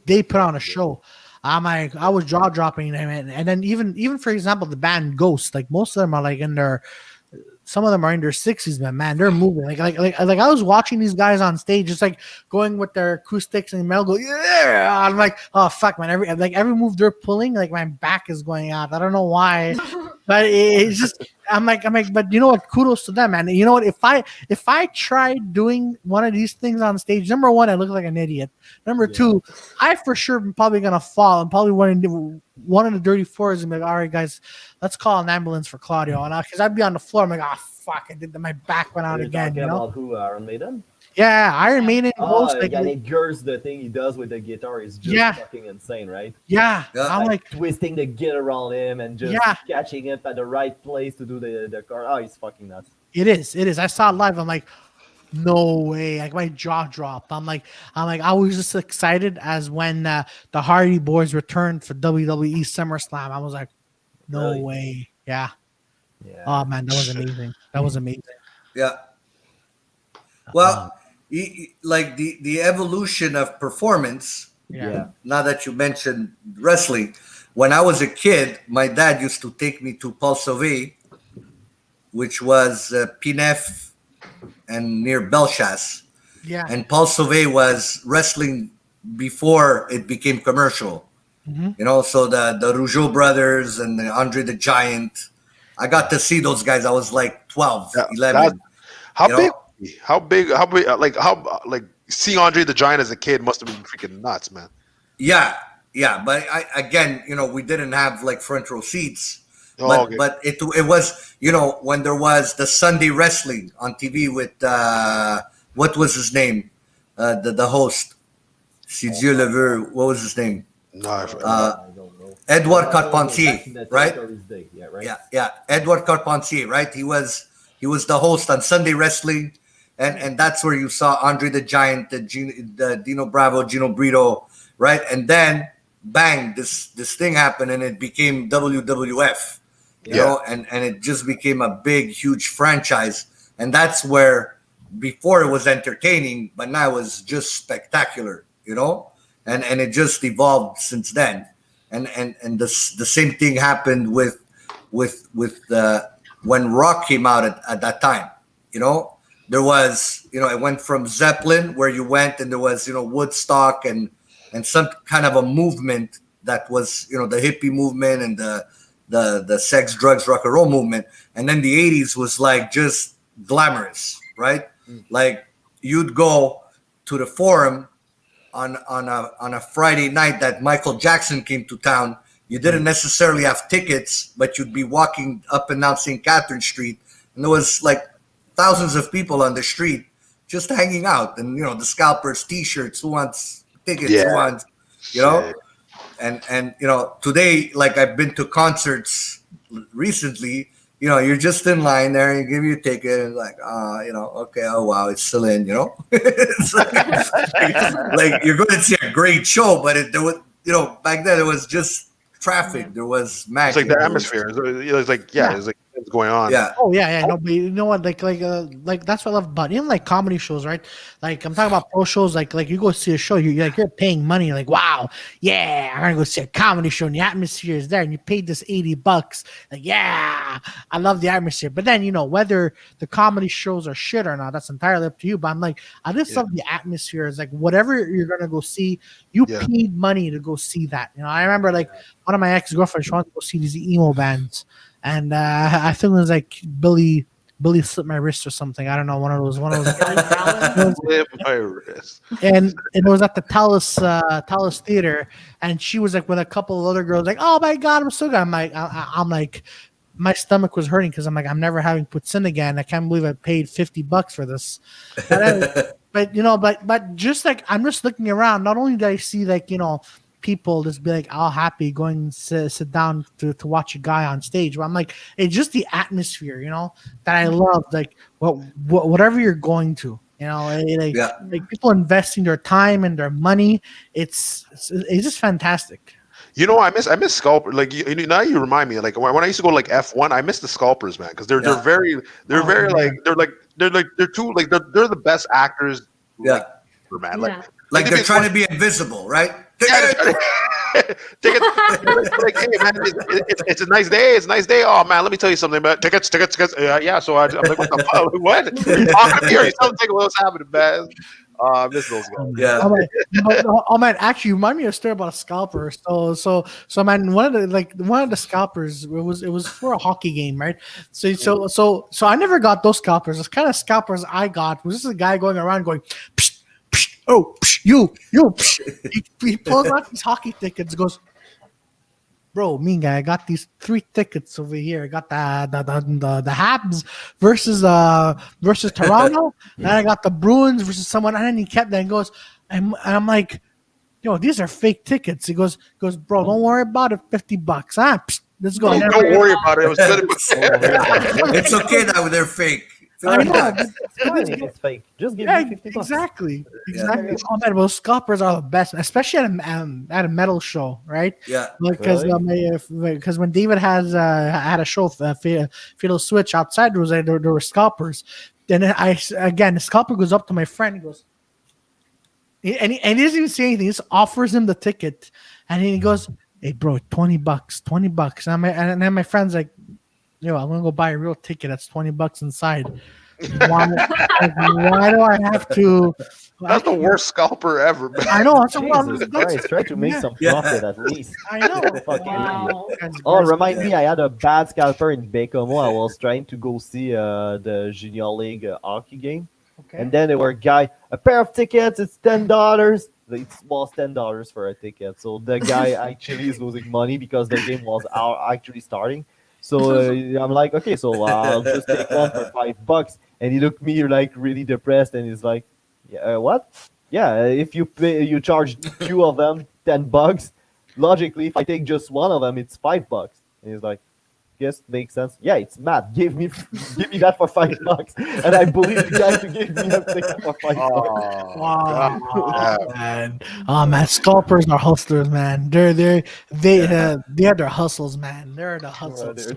They put on a show. I'm like, I was jaw dropping, and then even for example, the band Ghost, like most of them are like some of them are in their 60s, man, they're moving like I was watching these guys on stage, just like going with their acoustics and metal, go yeah. I'm like, oh fuck, man, every move they're pulling, like my back is going out. I don't know why, but it's just I'm like, but you know what? Kudos to them, man. You know what? If I tried doing one of these things on stage, number one, I look like an idiot. Number two, I for sure am probably gonna fall and probably one of the dirty fours and be like, all right, guys, let's call an ambulance for Claudio. And because I'd be on the floor, I'm like, oh fuck, I did that. My back went out you're again. talking You know? about who, Iron Maiden? Yeah, Iron Maiden. Ghost, like, and it gurs the thing he does with the guitar is just fucking insane, right? yeah. Yeah. I'm like, Twisting the git around him and just Yeah. catching it at the right place to do the car. Oh, he's fucking nuts. it is. I saw it live. I'm like, no way. Like my jaw dropped. I'm like, I was just excited as when the Hardy Boys returned for WWE SummerSlam. I was like, no Really? way. Yeah. Yeah. Oh man, that was amazing. That was amazing. yeah. Well, like the evolution of performance. Yeah. Now that you mentioned wrestling, when I was a kid, my dad used to take me to Paul Sauvé, which was Pinef and near Belchas. Yeah. And Paul Sauvé was wrestling before it became commercial. Mhm. You know, so the Rougeau brothers and the Andre the Giant. I got to see those guys. I was like 12, Yeah, 11. How You big? know? How big? Like seeing Andre the Giant as a kid must have been freaking nuts, man. Yeah. But again, you know, we didn't have like front row seats. Oh, But, okay. but it was, you know, when there was the Sunday wrestling on TV with, what was his name? The host. Si Dieu le veut. What was his name? No, I forgot. Uh, I don't know. Edouard Back in Carpentier, the right? Territories Day, yeah, right? Yeah. Edouard Carpentier, right? He was the host on Sunday wrestling. And that's where you saw Andre the Giant, the Dino Bravo, Gino Brito, right? And then bang, this thing happened and it became WWF, you know, and it just became a big, huge franchise. And that's where before it was entertaining, but now it was just spectacular, you know, and it just evolved since then. And the same thing happened with when rock came out at that time, you know. There was, you know, it went from Zeppelin, where you went and there was, you know, Woodstock and some kind of a movement that was, you know, the hippie movement and the sex, drugs, rock and roll movement. And then the 80s was like just glamorous, right? Like you'd go to the Forum on a Friday night that Michael Jackson came to town. You didn't necessarily have tickets, but you'd be walking up and down St. Catherine Street, and there was like thousands of people on the street just hanging out, and you know, the Scalpers t-shirts, who wants tickets, who wants, you know. and today, like I've been to concerts recently. You're just in line there, and you give your ticket, and like, okay, oh wow, it's still in, It's like you're going to see a great show, but there was, back then it was just traffic. There was It's like the atmosphere. It's like it's like what's going on. Yeah. Oh yeah. No, but you know what? Like that's what I love about even like comedy shows, right? Like I'm talking about pro shows. Like you go see a show, you're paying money. Like wow, yeah, I'm gonna go see a comedy show, and the atmosphere is there, and you paid this $80. Like yeah, I love the atmosphere. But then whether the comedy shows are shit or not, that's entirely up to you. But I'm like, I just love the atmosphere. It's like whatever you're gonna go see, you paid money to go see that. I remember like one of my ex-girlfriends wanted to go see these emo bands. And I think it was like Billy slipped my wrist or something. I don't know, one of those. Slipped my wrist. And it was at the Talus Theater, and she was like with a couple of other girls, like, "Oh my God, I'm so good." I'm like, my stomach was hurting because I'm like, I'm never having poutine again. I can't believe I paid $50 for this. But just like I'm just looking around. Not only do I see like people just be like all happy going and sit down to watch a guy on stage. But I'm like, it's just the atmosphere, that I love. Like whatever you're going to, like people investing their time and their money. It's just fantastic. I miss Scalper. Like now you remind me. Like when I used to go to like F1, I miss the Scalpers, man, because they're very like they're the best actors. Yeah, man. Like they're trying to be invisible, right? Tickets. Like, hey man, it's a nice day. It's a nice day. Oh man, let me tell you something about tickets. Yeah. So I'm like, what the fuck? What? Talking to me or something? What's happening, man? I miss those guys. Yeah. Oh man, actually, you remind me of a story about a scalper. So man, one of the scalpers, it was for a hockey game, right? So I never got those scalpers. The kind of scalpers I got was just a guy going around going, psh, psh, oh, psh, you. Psh. He pulls out these hockey tickets, goes, bro, mean guy, I got these 3 tickets over here. I got the Habs versus Toronto, and I got the Bruins versus someone. And then he kept that and goes, and I'm like, these are fake tickets. He goes, bro, don't worry about it. $50. Psst, let's go. Don't worry about it. It was good. It's okay that they're fake. I know. It's fake. Just give me $50. Exactly. Oh man, those scalpers are the best, especially at a metal show, right? Yeah. Because when David had a show, Fatal Switch outside, there were scalpers. Then the scalper goes up to my friend, and goes, and he doesn't even say anything. He just offers him the ticket, and then he goes, "Hey, bro, $20. And then my friend's like, I'm gonna go buy a real ticket. That's $20 inside. Why do I have to?" That's the worst scalper ever, man. I know. Jesus Christ, try to make some profit at least. I know. Wow. Oh, remind me, I had a bad scalper in Baie-Comeau. I was trying to go see the Junior League hockey game. Okay. And then there were a pair of tickets, it's $10. It was $10 for a ticket. So the guy actually is losing money because the game was actually starting. So I'm like, okay, so I'll just take one for $5. And he looked at me like really depressed, and he's like, yeah, what? Yeah, if you charge 2 of them $10. Logically, if I take just one of them, it's $5. And he's like, guess makes sense. Yeah, it's Matt. Give me that for $5, and I believe the guy to give me a ticket for $5. Oh man, scalpers are hustlers, man. They are their hustles, man. They're the hustles.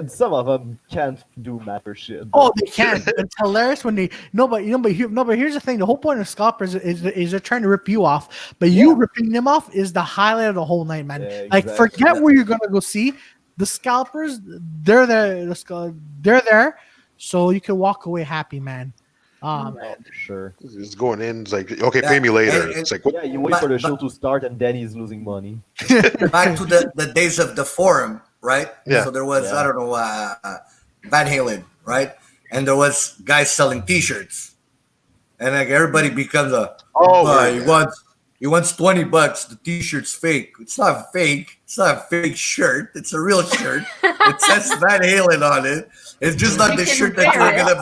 Some of them can't do math or shit. Oh, they can. It's hilarious when they but here's the thing. The whole point of scalpers is they're trying to rip you off, but you ripping them off is the highlight of the whole night, man. Yeah, like, forget where you're gonna go see the scalpers. They're there. They're there, so you can walk away happy, man. Man. Sure. It's going in. It's like, okay, pay me later. It's like, what? Yeah, you wait for the show to start, and then he's losing money. Back to the days of the forum, right? Yeah. So there was, I don't know, Van Halen, right? And there was guys selling T-shirts, and like everybody becomes he wants $20. The T-shirt's fake. It's not fake. It's not a fake shirt. It's a real shirt. It says Van Halen on it. It's just not the shirt that you're gonna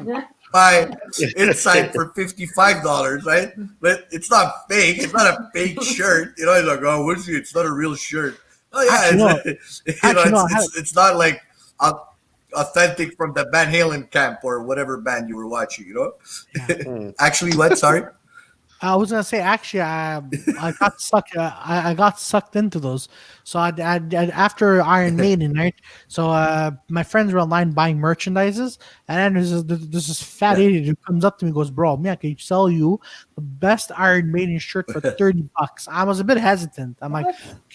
buy. buy inside for $55, right? But it's not fake. It's not a fake shirt. You know, it's like, oh, what's it? It's not a real shirt. Oh yeah, it's not like authentic from the Van Halen camp or whatever band you were watching. You know, actually, what? Sorry. I was gonna say actually, I got sucked. I got sucked into those. So I after Iron Maiden, right? So my friends were online buying merchandises, and then there's this fat idiot who comes up to me and goes, "Bro, man, I can sell you the best Iron Maiden shirt for $30." I was a bit hesitant. I'm like,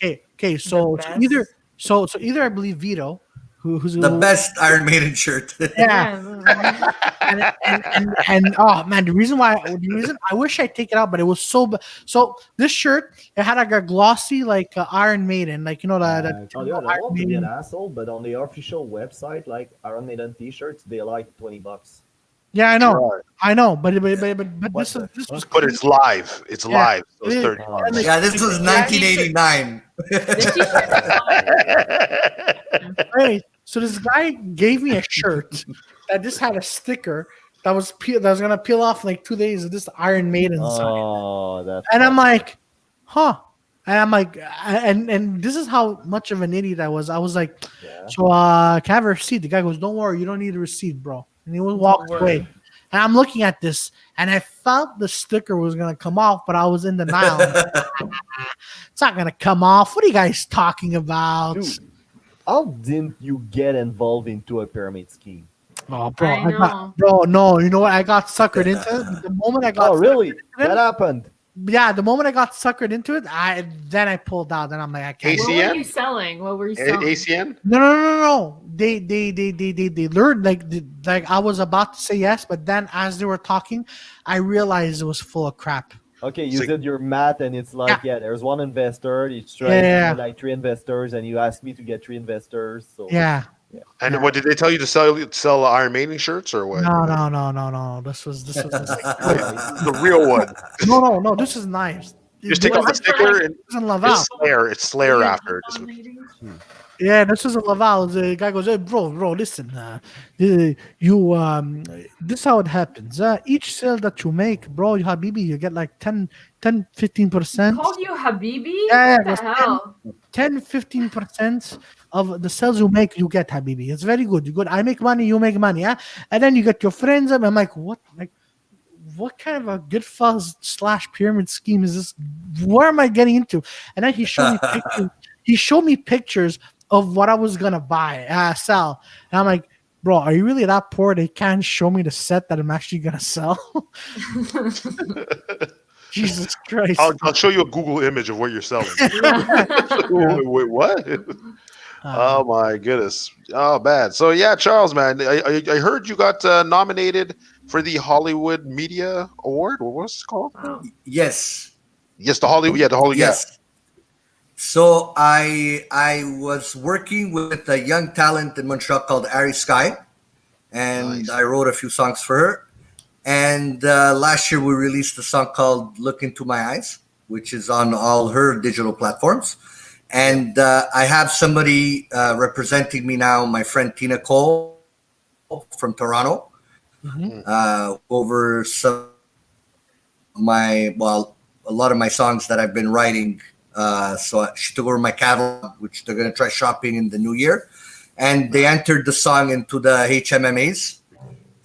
okay. So either I believe Vito, who's the best Iron Maiden shirt. Yeah. and oh man, the reason I wish I take it out, but it was so this shirt, it had like a glossy like Iron Maiden, like you know that Claudio, I don't want to be an asshole, but on the official website, like Iron Maiden t-shirts, they're like $20. Yeah, I know, but this was. But it's live. It's live. So it's $30. Yeah, this was 1989. Hey, so this guy gave me a shirt that just had a sticker that was gonna peel off in like 2 days of this Iron Maiden sign. And I'm like, huh. And I'm like, and this is how much of an idiot I was. I was like, so can I have a receipt? The guy goes, don't worry, you don't need a receipt, bro. And he walked away. And I'm looking at this, and I felt the sticker was gonna come off, but I was in denial. It's not gonna come off. What are you guys talking about? Dude, how didn't you get involved into a pyramid scheme? Oh, bro, no. You know what? I got suckered into it. The moment I got really? That happened. Yeah, the moment I got suckered into it, then I pulled out. Then I'm like, I can't. What were you selling? ACN? No. They learned like I was about to say yes, but then as they were talking, I realized it was full of crap. Okay, you did your math, and it's like, there's one investor. It's trying like 3 investors, and you asked me to get 3 investors. So And what did they tell you to sell Iron Maiden shirts or what? No. This was the real one. No. This is nice. Just take off the sticker and it's Slayer. It's Slayer after. Yeah, this is a Laval. The guy goes, hey, bro, listen. This is how it happens. Each sale that you make, bro, you Habibi, you get like 10-15%. Called you Habibi? Yeah, what the hell? 10-15% of the sales you make, you get Habibi. It's very good. I make money, you make money, yeah. And then you get your friends. I'm like, what? Like, what kind of a good fuzz / pyramid scheme is this? Where am I getting into? And then he showed me pictures. He showed me pictures of what I was gonna sell. And I'm like, bro, are you really that poor? They can't show me the set that I'm actually gonna sell. Jesus Christ! I'll show you a Google image of what you're selling. Wait, what? Oh my goodness! Oh, bad. So yeah, Charles, man, I heard you got nominated for the Hollywood Media Award. What was it called? Yes, the Hollywood. Yeah, the Hollywood. Yes. So I was working with a young talent in Montreal called Ari Sky, and I wrote a few songs for her. And last year we released a song called "Look Into My Eyes," which is on all her digital platforms. And I have somebody representing me now, my friend Tina Cole from Toronto, over some a lot of my songs that I've been writing. So she took over my catalog, which they're going to try shopping in the new year. And they entered the song into the HMMAs,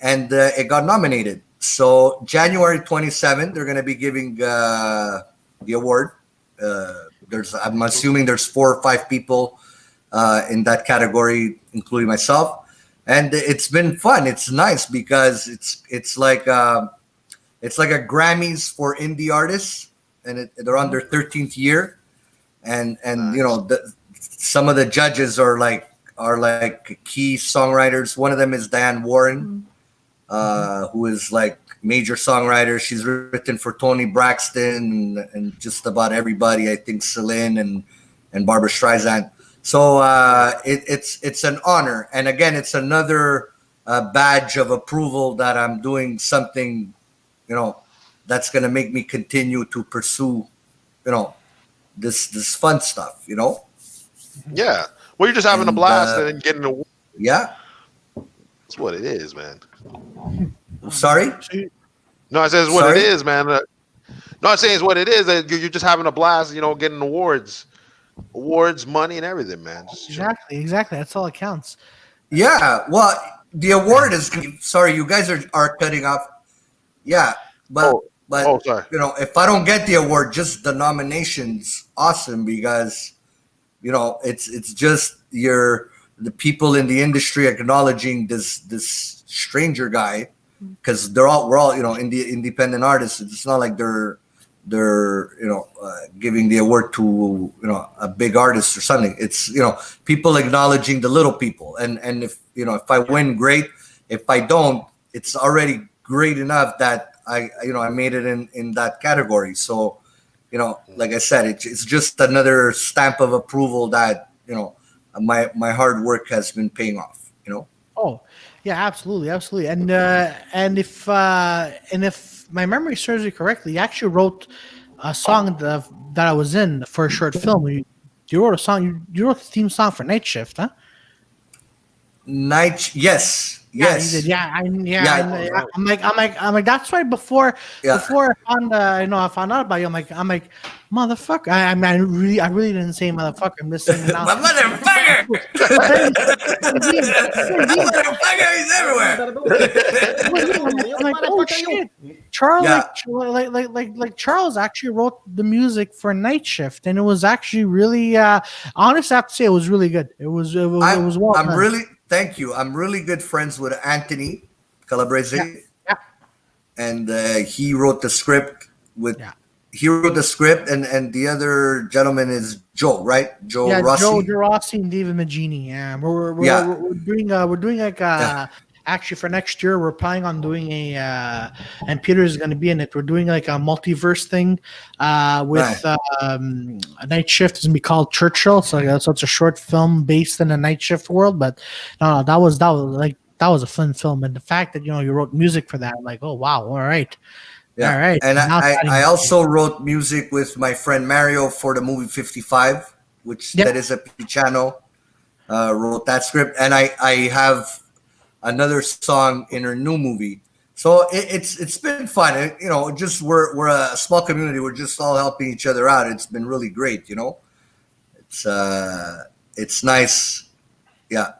and it got nominated. So January 27th, they're going to be giving the award. I'm assuming there's 4 or 5 people in that category, including myself. And it's been fun. It's nice because it's like a Grammys for indie artists, and they're on their 13th year. And you know, some of the judges are like key songwriters. One of them is Diane Warren, who is like major songwriter. She's written for Tony Braxton and just about everybody. I think Celine and Barbara Streisand. So it's an honor, and again, it's another badge of approval that I'm doing something, you know, that's going to make me continue to pursue, you know, this fun stuff, you know. Yeah. Well, you're just having a blast and getting a. Yeah. That's what it is, man. Sorry. No, I says what Sorry? it is, man. No, I'm saying it's what it is. That you're just having a blast, getting awards, money, and everything, man. Just chill. Exactly. That's all that counts. Yeah. Well, the award is. Sorry, you guys are cutting off. Yeah, but Sorry. if I don't get the award, just the nomination's awesome because it's just the people in the industry acknowledging this stranger guy because we're all independent artists. It's not like they're giving the award to a big artist or something. It's people acknowledging the little people, and if I win, great. If I don't, it's already great enough that I made it in that category. So like I said, it's just another stamp of approval that my hard work has been paying off. Oh, yeah, absolutely. And if my memory serves me correctly, you actually wrote a song that I was in for a short film. You wrote a song. You wrote the theme song for Night Shift, huh? Yes. Yeah, you did. I'm like, that's right. Before I found out about you, I'm like, motherfucker. I really didn't say motherfucker. I'm just saying now. Motherfucker! Motherfucker, he's everywhere. I'm like, oh shit, Charles, like Charles actually wrote the music for Night Shift, and it was actually really, honestly, I have to say, it was really good. It was well done. Thank you. I'm really good friends with Anthony Calabrese, and he wrote the script He wrote the script, and the other gentleman is Joe, right? Joe Rossi. Joe Rossi and David Magini. Yeah, we're doing like actually for next year we're planning on doing and Peter is going to be in it. We're doing like a multiverse thing with a Night Shift. It's going to be called Churchill. So it's a short film based in a Night Shift world. But no, that was a fun film, and the fact that you wrote music for that, like, oh wow, all right. Yeah. All right. And I also wrote music with my friend Mario for the movie 55, which that is a channel. Wrote that script, and I have another song in her new movie. So it's been fun. Just we're a small community. We're just all helping each other out. It's been really great. It's nice. Yeah.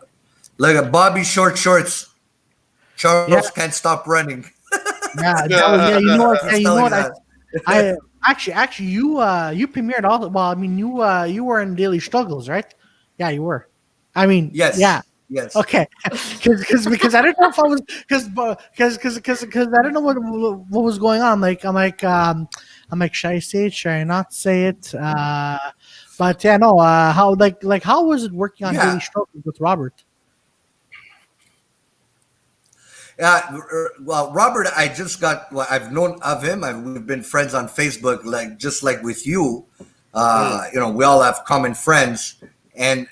Look at Bobby Short Shorts. Charles can't stop running. You know what? I actually you premiered all. Well, I mean you were in Daily Struggles, right? Yeah, you were. I mean, yes. Yeah. Yes. Okay. Because I didn't know if I was because I didn't know what was going on. I'm like, should I say it? Should I not say it? But yeah, no. How how was it working on Daily Struggles with Robert? Well, Robert, I've known of him. We've been friends on Facebook, just like with you. We all have common friends. And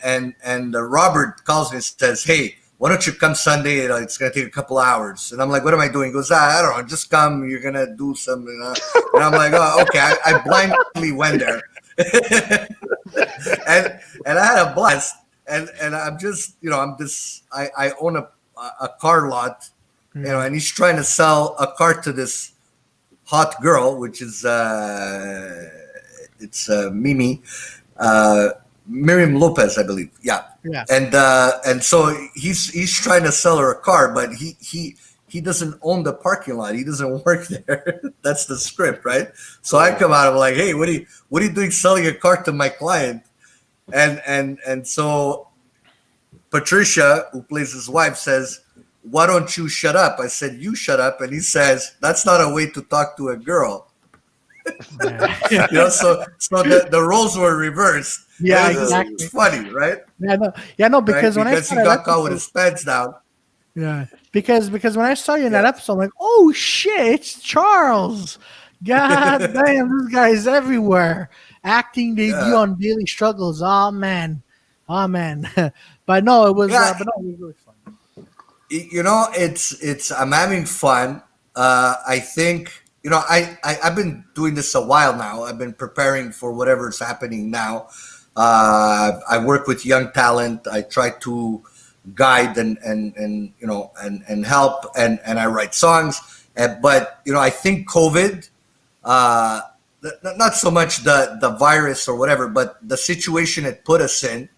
Robert calls me and says, "Hey, why don't you come Sunday? It's gonna take a couple hours." And I'm like, "What am I doing?" He goes, "I don't know. Just come. You're gonna do something." And I'm like, "Oh, okay." I blindly went there, and I had a blast. And I'm just, I own a car lot. And he's trying to sell a car to this hot girl, which is Mimi, Miriam Lopez, I believe. Yeah. And so he's trying to sell her a car, but he doesn't own the parking lot. He doesn't work there. That's the script, right? So I come out, I'm like, "Hey, what are you doing selling a car to my client?" And so Patricia, who plays his wife, says, "Why don't you shut up?" I said, "You shut up." And he says, "That's not a way to talk to a girl." So the roles were reversed. Yeah, exactly. It's funny, right? Because when he got caught with his pants down. Yeah, because when I saw you in that episode, I'm like, "Oh shit, it's Charles!" God damn, this guy's everywhere. Acting debut on Daily Struggles. Oh man. But no, it was. But no, it was really fun. It's I'm having fun. I think I've been doing this a while now. I've been preparing for whatever's happening now. I work with young talent. I try to guide and you know and help and I write songs. But you know, I think COVID, not so much the virus or whatever, but the situation it put us in,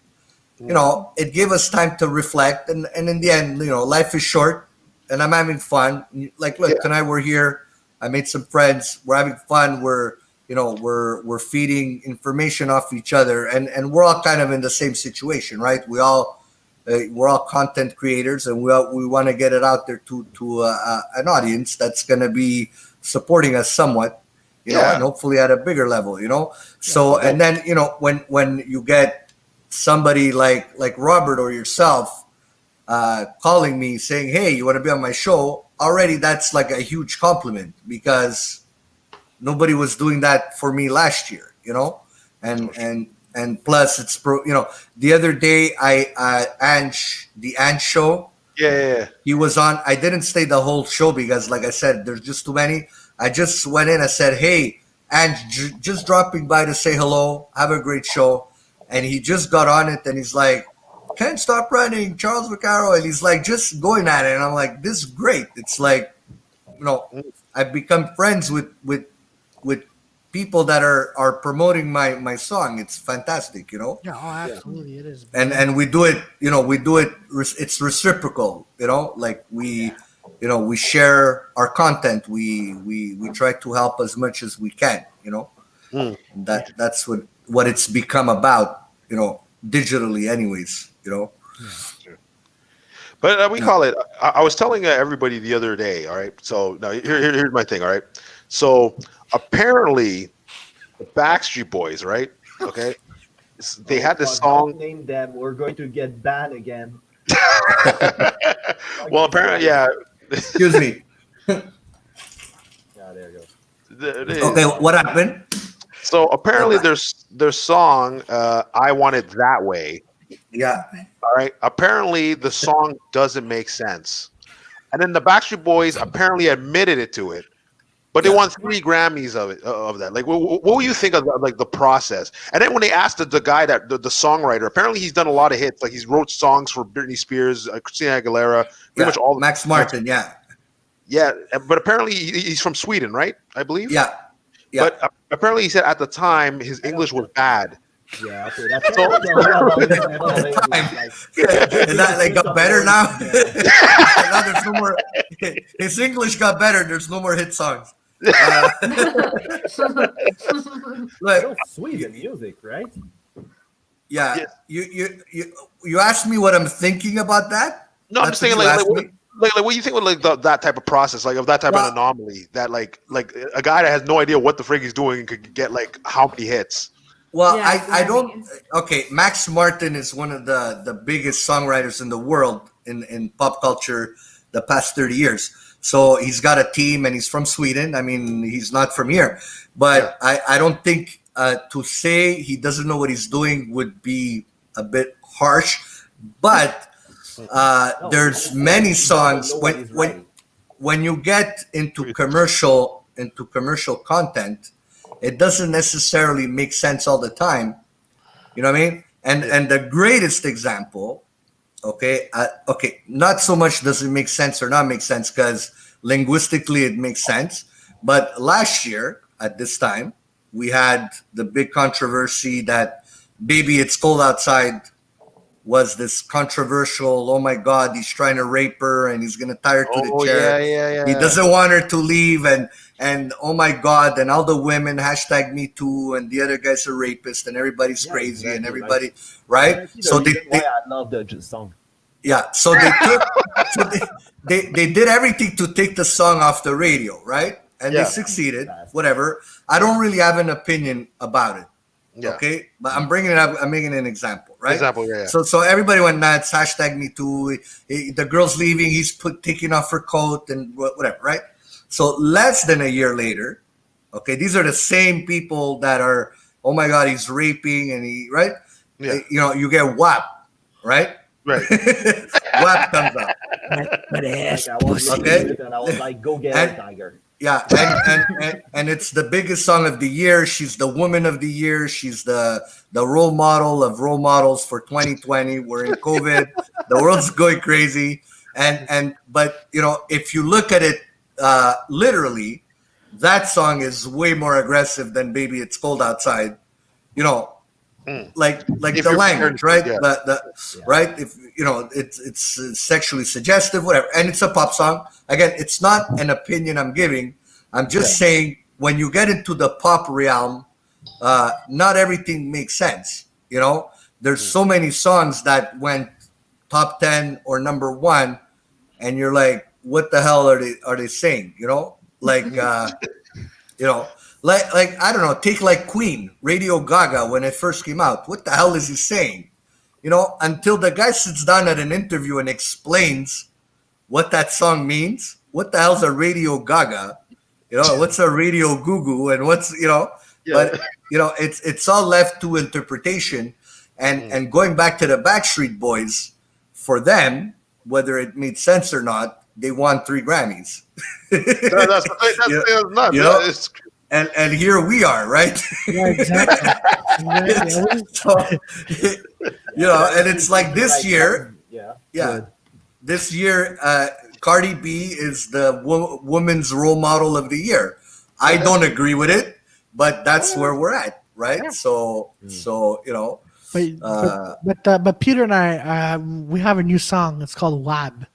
you know, it gave us time to reflect. And in the end, you know, life is short and I'm having fun. Like, look, tonight we're here. I made some friends. We're having fun. We're, you know, we're feeding information off each other, and we're all kind of in the same situation, right? We're all content creators, and we want to get it out there to an audience that's going to be supporting us somewhat, you know, and hopefully at a bigger level, you know. So, and then, you know, when you get somebody like Robert or yourself calling me saying, "Hey, you want to be on my show?" Already, that's like a huge compliment, because nobody was doing that for me last year, you know, and plus it's you know, the other day the Ange show, he was on. I didn't stay the whole show because, like I said, there's just too many. I just went in. I said, "Hey, Ange, just dropping by to say hello. Have a great show." And he just got on it, and he's like, "Can't stop running, Charles Vaccaro," and he's like just going at it, and I'm like, "This is great." It's like, you know, I've become friends with people that are promoting my song. It's fantastic, you know. Yeah, absolutely, it is. And we do it, you know, it's reciprocal, you know, like we share our content. We try to help as much as we can, you know. That's what it's become about, you know, digitally anyways, you know. But we call it. I was telling everybody the other day. All right. So now here's my thing. All right. So apparently, the Backstreet Boys, right? Okay. They had this song. Name them. We're going to get banned again. Well, apparently, yeah. Excuse me. Yeah, there you go. Okay, what happened? So apparently, their song, "I Want It That Way." Yeah. All right. Apparently, the song doesn't make sense, and then the Backstreet Boys apparently admitted it to it, but they won 3 Grammys of that. Like, what do you think of like the process? And then when they asked the guy that the songwriter, apparently he's done a lot of hits. Like he's wrote songs for Britney Spears, Christina Aguilera, pretty much all. Max Martin. Yeah. Yeah, but apparently he's from Sweden, right? I believe. Yeah. But apparently he said at the time his English was bad. Yeah, okay, that's So- And that like got better now. Now there's no more. His English got better. There's no more hit songs. Like, Sweden music, right? yeah. You asked me what I'm thinking about that. No, I'm That's just saying what you like asked me? what do you think of like that type of process, like of that type of anomaly, that like a guy that has no idea what the frig he's doing could get like how many hits? Well, Yeah, I don't. Okay, Max Martin is one of the biggest songwriters in the world in pop culture the past 30 years. So he's got a team, and he's from Sweden. I mean, he's not from here. But I don't think to say he doesn't know what he's doing would be a bit harsh. But there's many songs when you get into commercial content, it doesn't necessarily make sense all the time. You know what I mean? And the greatest example, okay, not so much does it make sense or not make sense, because linguistically it makes sense. But last year at this time, we had the big controversy that "Baby It's Cold Outside" was this controversial. Oh my God, he's trying to rape her and he's gonna tie her to the chair. Yeah. He doesn't want her to leave, and oh my God, and all the women #Me Too, and the other guy's a rapist, and everybody's crazy, and everybody, right? So they I love the song. yeah, so they took, they did everything to take the song off the radio, right? And they succeeded. Whatever. I don't really have an opinion about it. Yeah. Okay, but I'm bringing it up. I'm making an example, right? Example, yeah. So everybody went nuts. #Me Too. The girl's leaving. He's taking off her coat and whatever, right? So less than a year later, okay, these are the same people that are, oh my God, he's raping, and right? Yeah. You know, you get WAP, right? Right. WAP comes out. Like, I was Okay. and I was like, go get it, Tiger. Yeah, and it's the biggest song of the year. She's the woman of the year. She's the role model of role models for 2020. We're in COVID. The world's going crazy. But if you look at it literally, that song is way more aggressive than "Baby It's Cold Outside." Like If the you're language, comparing- right? yeah. Right. If it's sexually suggestive, whatever, and it's a pop song. Again, it's not an opinion I'm giving. I'm just saying when you get into the pop realm, not everything makes sense. There's so many songs that went top 10 or number 1, and you're like, what the hell are they saying? Like like I don't know, take like Queen, Radio Gaga when it first came out. What the hell is he saying? Until the guy sits down at an interview and explains what that song means. What the hell's a Radio Gaga? What's a Radio Goo Goo? And what's but it's all left to interpretation. And going back to the Backstreet Boys, for them, whether it made sense or not, they won 3 Grammys. That's nuts. And here we are, right? Yeah, exactly. So, and it's like this year. Yeah. This year, Cardi B is the woman's role model of the year. I don't agree with it, but that's where we're at, right? Yeah. So But Peter and I, we have a new song. It's called Wab.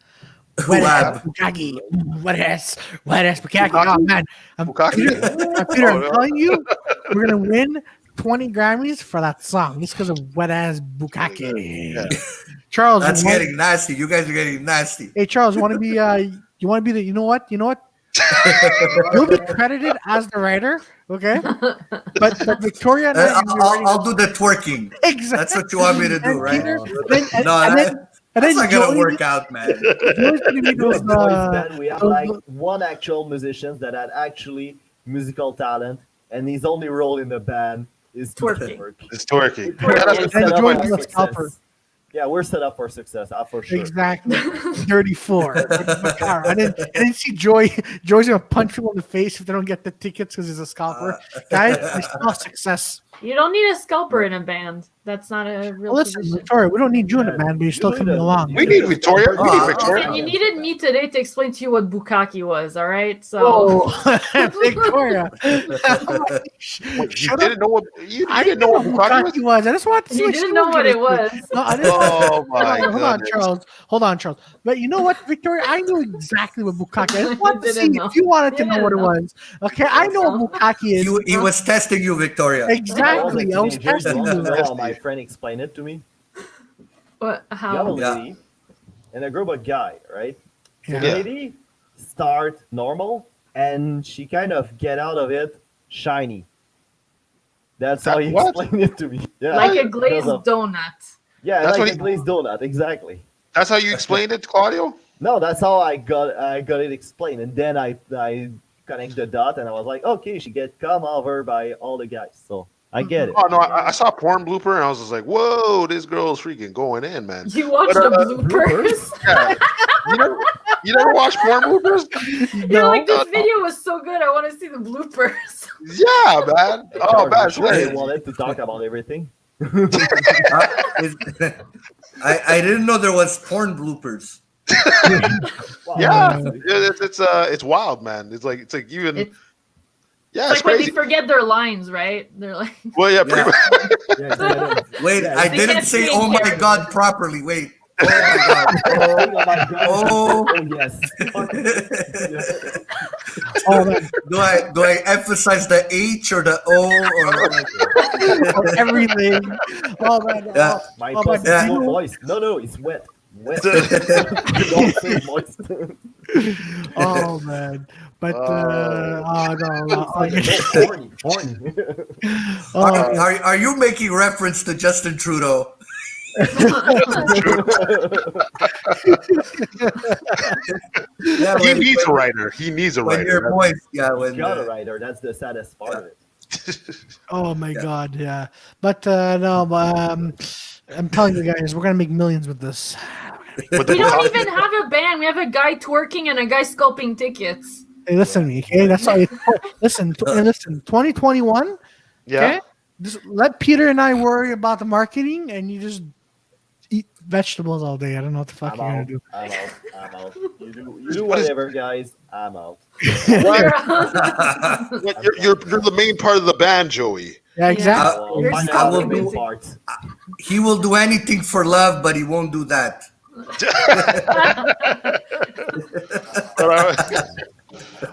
Wab. Bukaki. What ass Bukaki. Oh man, Bukaki. Peter, I'm telling you, we're gonna win 20 Grammys for that song just because of wet ass Bukaki. Yeah. Charles, That's getting nasty. You guys are getting nasty. Hey Charles, you want to be the you know what? You'll be credited as the writer, okay? But Victoria and I'll do the twerking. Exactly. That's what you want me to do, And right? Peter, That's not gonna Joey- work out, man. Joey's gonna be those, Then we have like one actual musician that had actually musical talent, and his only role in the band is to Twerking. twerk. It's twerking. We're set up Joey's for a success. scalper. Yeah, we're set up for success, for sure. Exactly. 34. Vaccaro. I didn't see Joy. Joy's gonna punch people in the face if they don't get the tickets because he's a scalper. Guys, it's not success. You don't need a scalper in a band. That's not a real Listen, position. Victoria, we don't need you in the band, but you're still coming along. We need Victoria. We need Victoria. And you needed me today to explain to you what bukkake was, all right? So Oh, Victoria. You Shut up. didn't know what you I didn't didn't know know what what Bukaki was? bukkake was. I just wanted to see you what didn't she know was what it gonna was. say. No, I didn't. Oh my Hold on, goodness. Charles. Hold on, Charles. But you know what, Victoria? I knew exactly what bukkake is. I just wanted to see Didn't know. if you wanted to know Didn't what it know. was. Okay, I know what bukkake is. He was testing you, Victoria. Exactly. I was Teenager, you testing want to you. know how my friend explained it to me? What? You have a How? Yeah. lady and a group of guy, right? So Yeah. the lady start normal and she kind of get out of it shiny. That's how he What? explained it to me. Yeah, Like a because glazed of- donut. Yeah, That's like what a he- glazed donut, exactly. That's how you explained it, Claudio? No, that's how I got it explained, and then I connect the dot, and I was like, okay, she get come over by all the guys, so I get it. Oh no, I saw a porn blooper and I was just like, "Whoa, this girl's freaking going in, man." You watched But, the bloopers? Yeah. You never watch porn bloopers? You're like, this No. video was so good. I want to see the bloopers. Yeah, man. Oh, man. I wanted to talk about everything. I didn't know there was porn bloopers. Wow, Yeah, honestly. it's wild, man. It's like even. It's- Yeah, It's it's like when crazy. they forget their lines, right? They're like, Well, yeah, pretty Yeah. much. Yeah, yeah, Wait, Yeah, I they didn't can't say see "Oh in my character. God" properly. Wait. Oh my God. oh my god. Oh. Oh yes. Oh, man. Do I emphasize the H or the O or like, Everything. Oh, man. Yeah. My Oh, puss my is so God. moist. No, it's wet. Wet. Don't say moist. Oh, man. But, oh, no. Horny. Oh, are you making reference to Justin Trudeau? Yeah, He needs a writer. He needs a when writer. you're moist, yeah. When Got a writer. That's the saddest part of it. oh my God. Yeah. But, no, but, I'm telling you guys, we're going to make millions with this. But we then- don't even have a band. We have a guy twerking and a guy scalping tickets. Hey, listen to me, okay? That's all. Listen, listen. 2021. Yeah. Okay, just let Peter and I worry about the marketing, and you just eat vegetables all day. I don't know what the fuck I'm you're gonna out. do. I'm out. You do whatever, guys. I'm out. You're the main part of the band, Joey. Yeah, exactly. Well, You're find still out the the main music. parts. He will do anything for love, but he won't do that.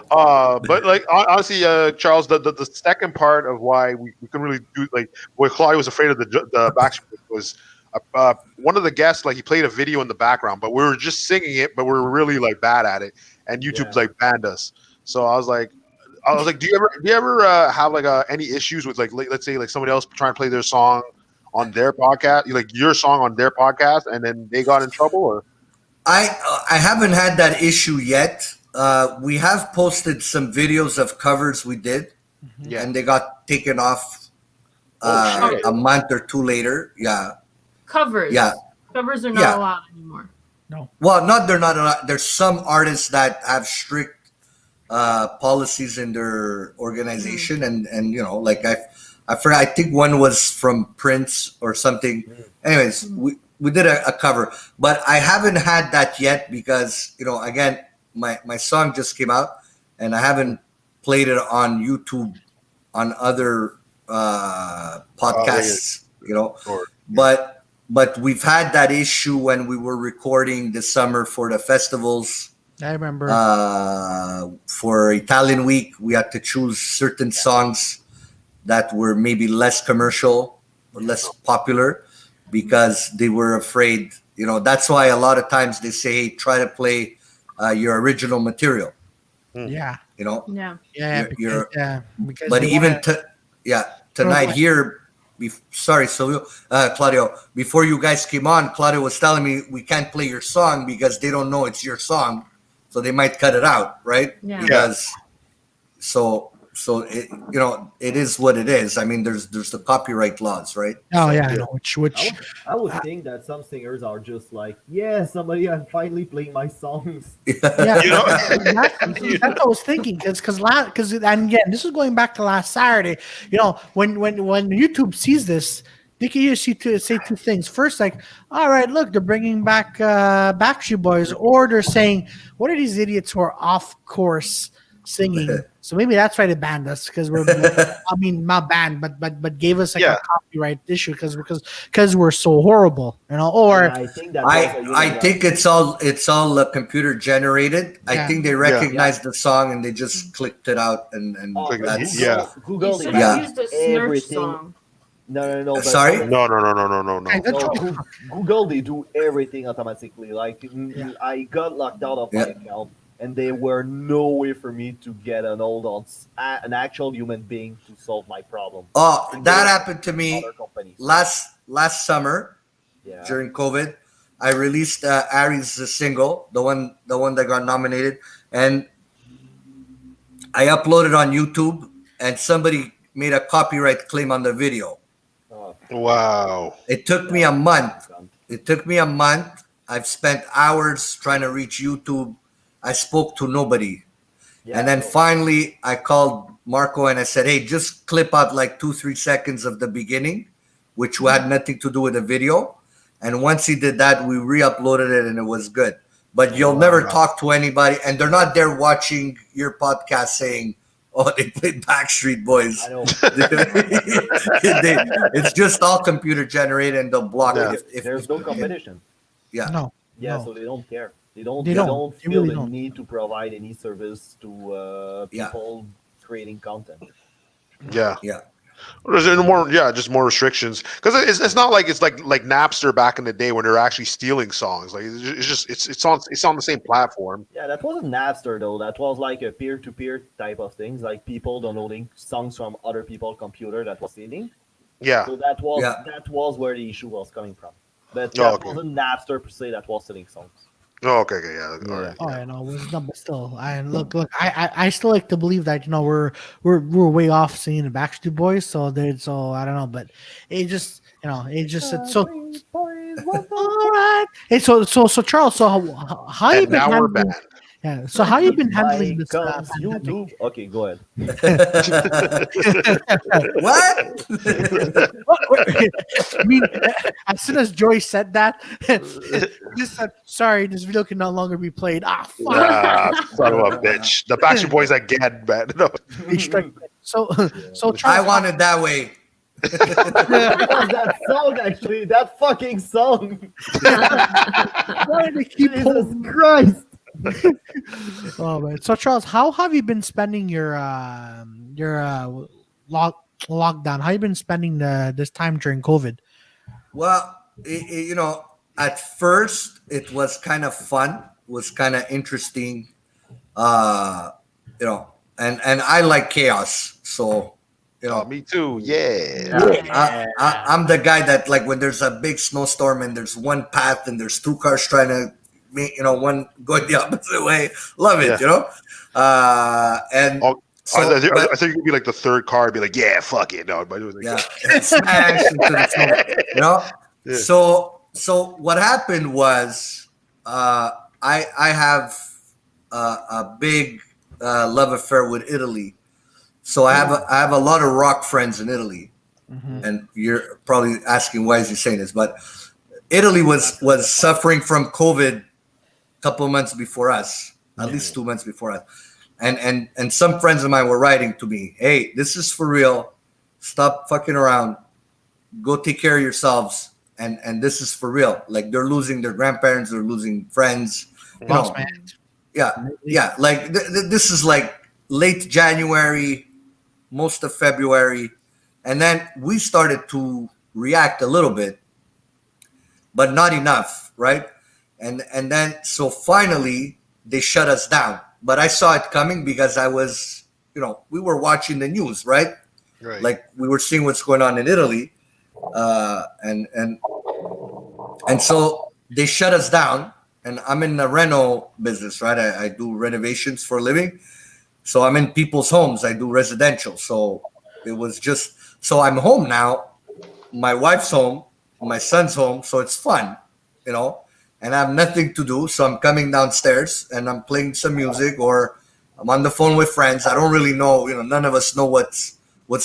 But like honestly, Charles, the second part of why we couldn't really do like what Claudio was afraid of the Backstreet was one of the guests like he played a video in the background, but we were just singing it, but we were really like bad at it, and YouTube's like banned us. So I was like, do you ever have like any issues with like let's say like somebody else trying to play their song on their podcast, like your song on their podcast, and then they got in trouble or? I haven't had that issue yet. We have posted some videos of covers we did, Yeah. and they got taken off shit. a month or two later. Yeah. Covers. Yeah. Covers are not Yeah. allowed anymore. Well, they're not allowed. There's some artists that have strict policies in their organization, and you know, like I forgot. I think one was from Prince or something. Anyways, we did a cover, but I haven't had that yet because you know, again, my song just came out, and I haven't played it on YouTube on other podcasts. You know, Sure. but we've had that issue when we were recording this summer for the festivals. I remember. For Italian Week, we had to choose certain songs that were maybe less commercial or less popular because they were afraid. You know, that's why a lot of times they say, hey, try to play your original material. Yeah. You know, Yeah. Yeah. You're- Because but they even wanna- tonight Go here. Sorry, Silvio, Claudio. Before you guys came on, Claudio was telling me we can't play your song because they don't know it's your song, so they might cut it out, right? Yeah. Because so it, you know, it is what it is. I mean, there's the copyright laws, right? Oh yeah, I know. Which I would think that some singers are just like, yeah, somebody I'm finally playing my songs. yeah, You know? that's what I was thinking because and again, this is going back to last Saturday. You know, when YouTube sees this, they can usually say two things. First, like, all right, look, they're bringing back Backstreet Boys, or they're saying, what are these idiots who are off course singing? So maybe that's why they banned us because we're, I mean, not banned, but gave us like a copyright issue because we're so horrible, you know. Or And I think that I think it's all computer generated. Yeah. I think they recognized the song and they just clicked it out and that's Yeah. Google You they should have Yeah. used the Smurf everything. song. No. But Sorry? No. Google they do everything automatically. Like I got locked out of my Yeah. account, and there were no way for me to get an an actual human being to solve my problem. Oh, that happened to me Other companies. last summer Yeah. during COVID. I released Ari's single, the one that got nominated, and I uploaded on YouTube, and somebody made a copyright claim on the video. Oh, Wow. It took me a month. I've spent hours trying to reach YouTube. I spoke to nobody. yeah, And then so- finally, I called Marco and I said, hey, just clip out like 2-3 seconds of the beginning, which had nothing to do with the video. And once he did that, we re-uploaded it and it was good. But you'll never talk to anybody. And they're not there watching your podcast saying, oh, they played Backstreet Boys. I know. It's just all computer generated and they'll block Yeah. it. If There's no competition. Yeah. no, Yeah, no. so they don't care. They don't They don't. They feel really the don't. need to provide any service to Yeah. people creating content. Yeah. Yeah. There's just more restrictions because it's not like it's like Napster back in the day when they're actually stealing songs. Like it's on the same platform. Yeah, that wasn't Napster though. That was like a peer-to-peer type of things, like people downloading songs from other people's computer that was stealing. Yeah. So that was where the issue was coming from. But that wasn't Napster per se that was stealing songs. Oh, okay, yeah. All right. Oh, I know. It's not, but still, look. I still like to believe that we're way off seeing the Backstreet Boys. So I don't know, but it just it's so. All right. Hey, so Charles, so how you And been now we're handling? banned. Yeah. So how you been handling Why this comes pandemic? YouTube? Okay, go ahead. What? I mean, as soon as Joy said that, he said, "Sorry, this video can no longer be played." Ah, fuck. Ah, son of a bitch. The Backstreet Boys again, man. No. They strike. So, so I Charles, want it that way. It was that song, actually. That fucking song. why do they keep Jesus holding? Christ. Oh man. So Charles, how have you been spending your lockdown? How you been spending this time during COVID? Well, you know, at first it was kind of fun, was kind of interesting, you know, and I like chaos, so you know, Oh, me too. Yeah. I'm the guy that like when there's a big snowstorm and there's one path and there's two cars trying to make, you know, one going the opposite way. Love it, Yeah. you know, and Oh, so I think but- you'd be like the third car, be like, yeah, fuck it. No, but it was like, yeah, smash into the snow, you know. Yeah. So what happened was, I have a big love affair with Italy. So I have a lot of rock friends in Italy, and you're probably asking why is he saying this, but Italy was suffering from COVID a couple of months before us, at least 2 months before us. And some friends of mine were writing to me, hey, this is for real. Stop fucking around. Go take care of yourselves. And this is for real. Like they're losing their grandparents, they're losing friends. You Boss know, man. yeah. Like this is like late January, most of February. And then we started to react a little bit, but not enough, right? And then so finally they shut us down. But I saw it coming because I was, you know, we were watching the news, right? right. Like we were seeing what's going on in Italy, and so they shut us down. And I'm in the reno business, right? I do renovations for a living, so I'm in people's homes. I do residential, so it was just so I'm home now. My wife's home, my son's home, so it's fun, you know. And I have nothing to do, so I'm coming downstairs and I'm playing some music or I'm on the phone with friends. I don't really know, you know, none of us know what's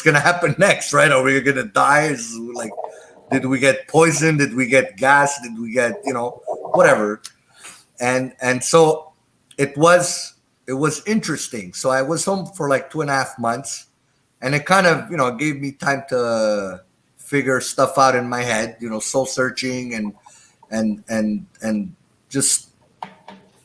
gonna happen next, right? Are we gonna die? Is like, did we get poisoned? Did we get gas? Did we get, you know, whatever? And so it was interesting. So I was home for like 2.5 months, and it kind of, you know, gave me time to figure stuff out in my head, you know, soul searching and just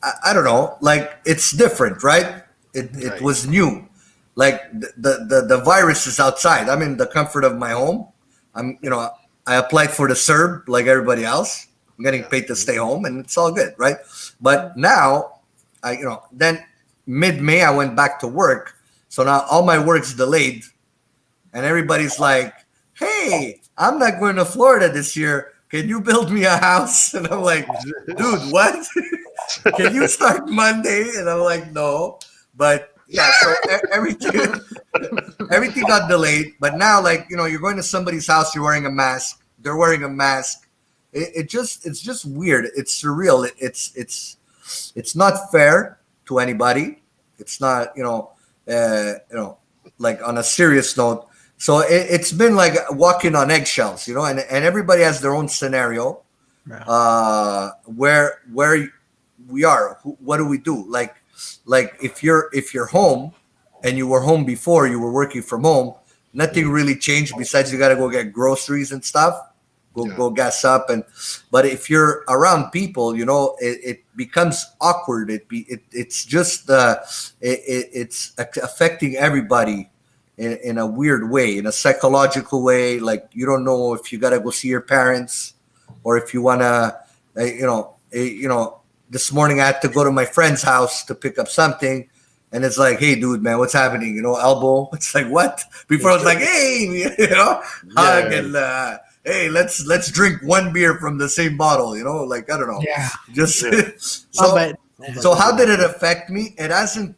I don't know, like it's different, right? It was new. Like the virus is outside. I'm in the comfort of my home. I'm, you know, I applied for the CERB like everybody else. I'm getting paid to stay home, and it's all good, right? But now, you know, then mid-May I went back to work, so now all my work's delayed, and everybody's like, "Hey, I'm not going to Florida this year. Can you build me a house?" And I'm like, "Dude, what? Can you start Monday?" And I'm like, "No," but yeah, so everything got delayed. But now, like, you know, you're going to somebody's house, you're wearing a mask, they're wearing a mask. It's just weird. It's surreal. It's not fair to anybody. It's not, you know, like on a serious note. So it's been like walking on eggshells, you know, and everybody has their own scenario. Where we are, what do we do? Like if you're home and you were home before, you were working from home, nothing really changed besides you got to go get groceries and stuff. Go gas up, but if you're around people, you know, it becomes awkward. It's just it's affecting everybody in a weird way, in a psychological way. Like you don't know if you gotta go see your parents or if you wanna, you know. This morning I had to go to my friend's house to pick up something, and it's like, hey, dude, man, what's happening? You know, elbow. It's like what? Before I was like, hey, you know, hug and. Hey, let's drink one beer from the same bottle, you know, like I don't know. Yeah. Just But so how did it affect me? It hasn't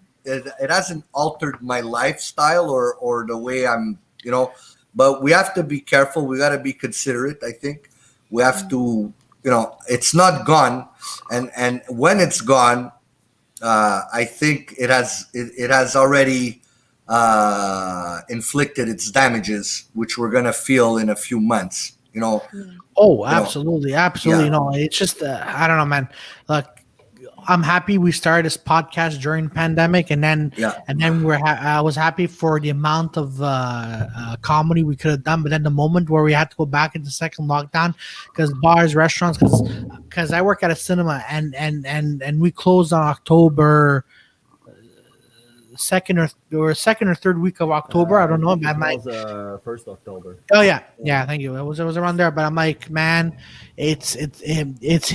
altered my lifestyle or the way I'm, you know, but we have to be careful. We got to be considerate, I think. We have to, you know, it's not gone, and when it's gone, I think it has already inflicted its damages, which we're gonna feel in a few months. Oh, You know, absolutely, absolutely. yeah. No, it's just I don't know, man. Look, I'm happy we started this podcast during pandemic, and then Yeah. I was happy for the amount of comedy we could have done. But then the moment where we had to go back into second lockdown because bars, restaurants, because I work at a cinema, and we closed on October second or third week of October. I don't know. It I'm like, was 1st October. oh yeah. Thank you. It was around there, but I'm like, man, it's hitting it's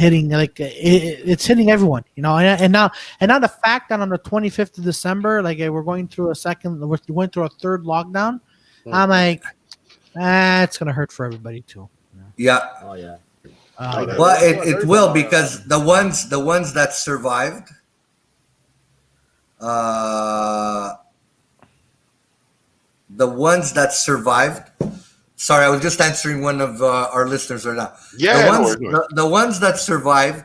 hitting everyone, and now the fact that on the 25th of December, like we're going through we're going through a third lockdown. I'm like, it's gonna hurt for everybody too. Yeah. Oh yeah. But it will, because the ones that survived, the ones that survived. Sorry, I was just answering one of our listeners right now. Yeah, The ones that survived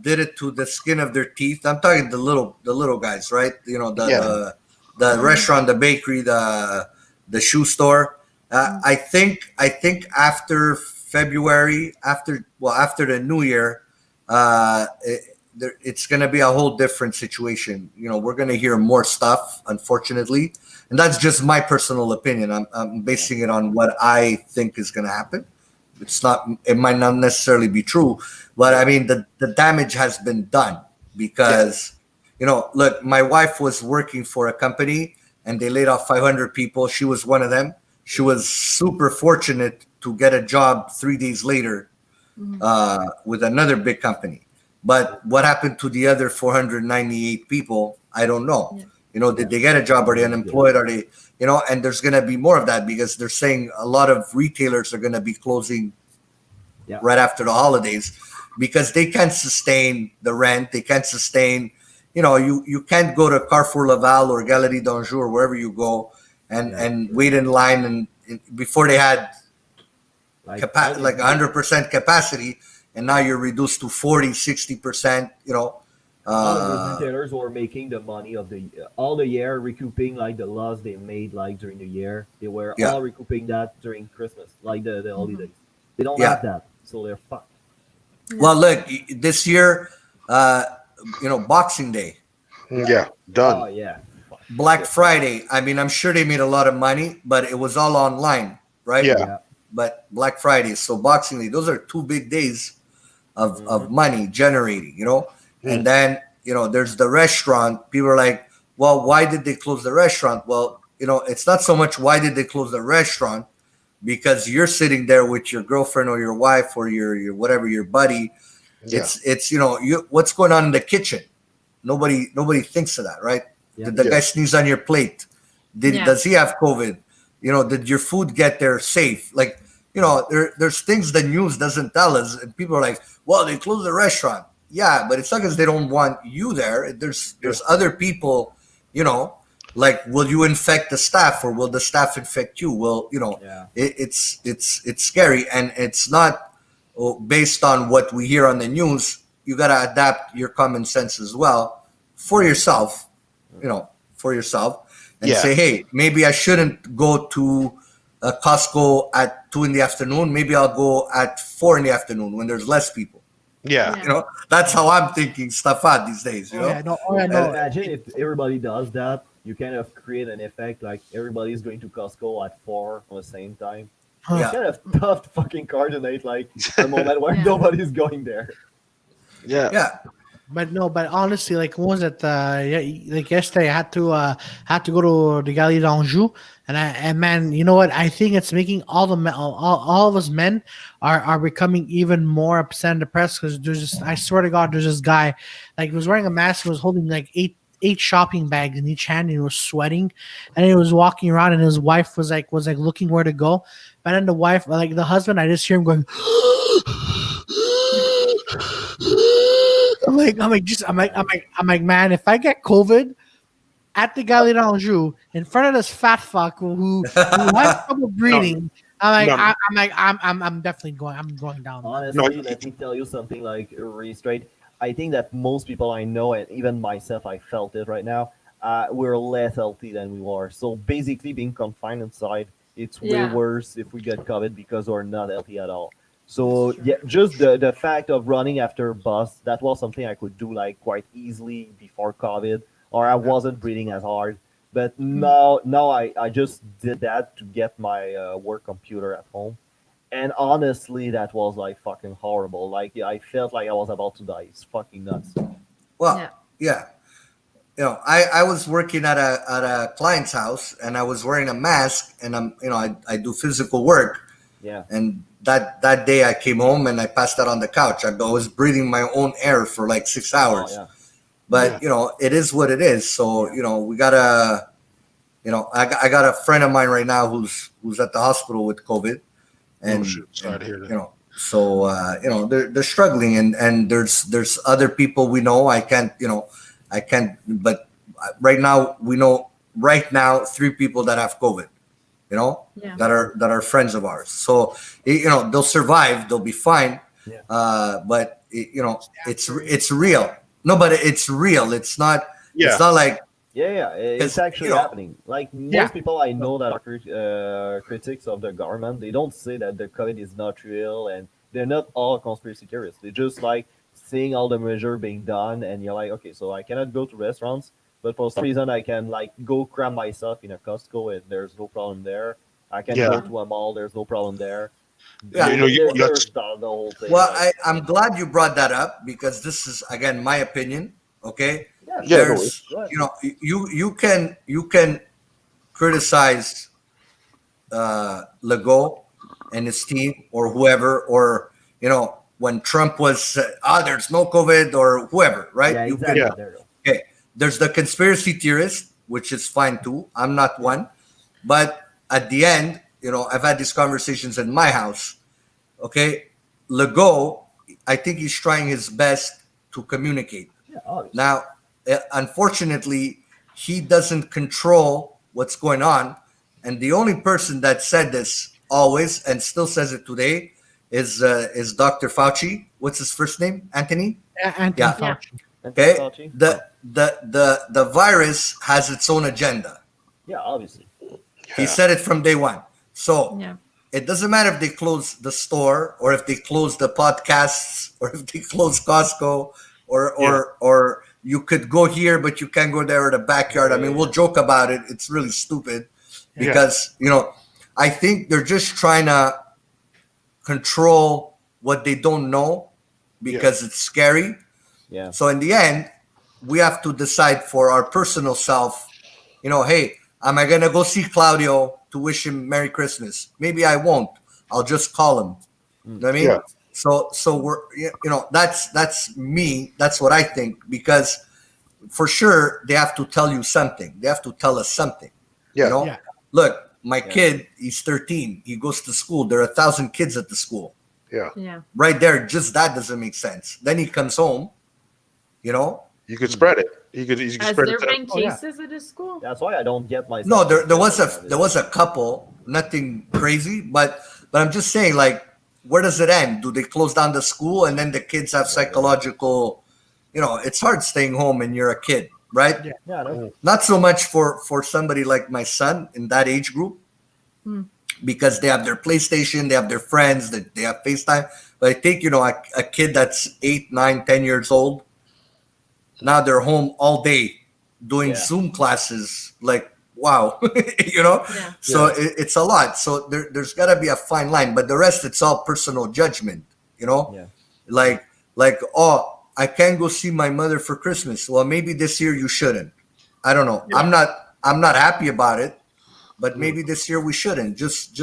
did it to the skin of their teeth. I'm talking the little guys, right? The restaurant, the bakery, the shoe store. I think after February, after the New Year, it's going to be a whole different situation. We're going to hear more stuff, unfortunately, and that's just my personal opinion. I'm basing it on what I think is going to happen. It might not necessarily be true, but I mean, the damage has been done because, look, my wife was working for a company and they laid off 500 people. She was one of them. She was super fortunate to get a job 3 days later with another big company. But what happened to the other 498 people? I don't know. Did they get a job? Are they unemployed? Are they, and there's going to be more of that because they're saying a lot of retailers are going to be closing right after the holidays because they can't sustain the rent. They can't sustain, you can't go to Carrefour Laval or Galerie d'Anjou or wherever you go and wait in line and before they had like 100% capacity. And now you're reduced to 40, 60%, All of those retailers were making the money of all the year, recouping like the loss they made like during the year. They were all recouping that during Christmas, like the holidays. They don't have that, so they're fucked. Well, look, this year, Boxing Day. Yeah, done. Oh yeah. Black Friday. I mean, I'm sure they made a lot of money, but it was all online, right? Yeah. But Black Friday, so Boxing Day, those are 2 big days of money generating, and then there's the restaurant. People are like, well, why did they close the restaurant? Well, it's not so much why did they close the restaurant, because you're sitting there with your girlfriend or your wife or your whatever, your buddy. It's what's going on in the kitchen. Nobody thinks of that, right? Did the guy sneeze on your plate? Does he have COVID? Did your food get there safe? Like, there's things the news doesn't tell us, and people are like, well, they closed the restaurant. Yeah, but it's not because they don't want you there. There's other people, like, will you infect the staff or will the staff infect you? Well, it's scary, and it's not based on what we hear on the news. You got to adapt your common sense as well for yourself, and say, hey, maybe I shouldn't go to Costco at 2 p.m. Maybe I'll go at 4 p.m. when there's less people. Yeah. That's how I'm thinking stuff out these days. Imagine if everybody does that, you kind of create an effect like everybody's going to Costco at 4 at the same time. It's kind of tough to fucking coordinate like a moment where nobody's going there. Yeah. But honestly, like, what was it? Like yesterday, I had to go to the Galerie d'Anjou, and man, you know what? I think it's making all of us men are becoming even more upset and depressed because I swear to God, there's this guy, like, he was wearing a mask and was holding like eight shopping bags in each hand, and he was sweating, and he was walking around, and his wife was like looking where to go, but then the husband, I just hear him going. I'm like, man, if I get COVID at the Galerie d'Anjou in front of this fat fuck who has trouble breathing, I'm definitely going. I'm going down. Honestly, let me tell you something like really straight. I think that most people I know, and even myself, I felt it right now. We're less healthy than we were. So basically, being confined inside, it's way Yeah. worse if we get COVID because we're not healthy at all. So yeah, just the fact of running after a bus, that was something I could do like quite easily before COVID, or I wasn't breathing as hard. But now I just did that to get my work computer at home, and honestly, that was like fucking horrible. Like I felt like I was about to die. It's fucking nuts. Well, Yeah. yeah. I was working at a client's house and I was wearing a mask and I do physical work. Yeah. And that day I came home and I passed out on the couch. I was breathing my own air for like 6 hours. Oh, yeah. But it is what it is. So we gotta. I got a friend of mine right now who's at the hospital with COVID, and Sorry to hear that. so they're struggling, and there's other people we know. I can't. But right now we know right now 3 people that have COVID. Yeah. That are friends of ours. So they'll survive. They'll be fine. Yeah. But it's real. No, but it's real. It's not. Yeah. It's not like. Yeah, it's actually happening. Like most people I know that are critics of the government, they don't say that the COVID is not real, and they're not all conspiracy theorists. They just like seeing all the measure being done, and you're like, okay, so I cannot go to restaurants, but for some reason I can like go cram myself in a Costco, and there's no problem there. I can go to a mall, there's no problem there. Yeah, There's the whole thing. Well, like, I'm glad you brought that up because this is again my opinion. Okay. yeah, There's you can criticize Legault and his team or whoever, or when Trump was there's no COVID or whoever, right? yeah, You exactly. Yeah. There you go. Okay. There's the conspiracy theorist, which is fine too. I'm not one, but at the end, I've had these conversations in my house. Okay, Legault, I think he's trying his best to communicate. Yeah, obviously. Now, unfortunately, he doesn't control what's going on, and the only person that said this always and still says it today is Dr. Fauci. What's his first name? Anthony. Anthony Yeah. Fauci. Okay. Fauci? The virus has its own agenda. Yeah, obviously. He said it from day one. So Yeah. it doesn't matter if they close the store or if they close the podcasts or if they close Costco or you could go here but you can't go there in the backyard. I mean, we'll joke about it. It's really stupid because I think they're just trying to control what they don't know because it's scary. Yeah. So in the end, we have to decide for our personal self, hey, am I going to go see Claudio to wish him Merry Christmas? Maybe I won't. I'll just call him. You know what I mean? Yeah. So we're, that's me. That's what I think, because for sure they have to tell you something. They have to tell us something. Yeah. Yeah. Look, my kid, he's 13. He goes to school. There are 1,000 kids at the school. Yeah. Yeah. Right there, just that doesn't make sense. Then he comes home, You could spread it. You could Has spread there it. been cases at the school? That's why I don't get myself. No, there was a couple, nothing crazy, but I'm just saying, like, where does it end? Do they close down the school and then the kids have psychological? It's hard staying home and you're a kid, right? Yeah. Yeah, no. Not so much for somebody like my son in that age group, because they have their PlayStation, they have their friends, they have FaceTime. But I think a kid that's 8, 9, 10 years old. Now they're home all day doing Zoom classes. Like, wow, Yeah. So it's a lot. So there's got to be a fine line. But the rest, it's all personal judgment. Yeah. Like, oh, I can't go see my mother for Christmas. Well, maybe this year you shouldn't. I don't know. I'm not happy about it, but maybe this year we shouldn't. Just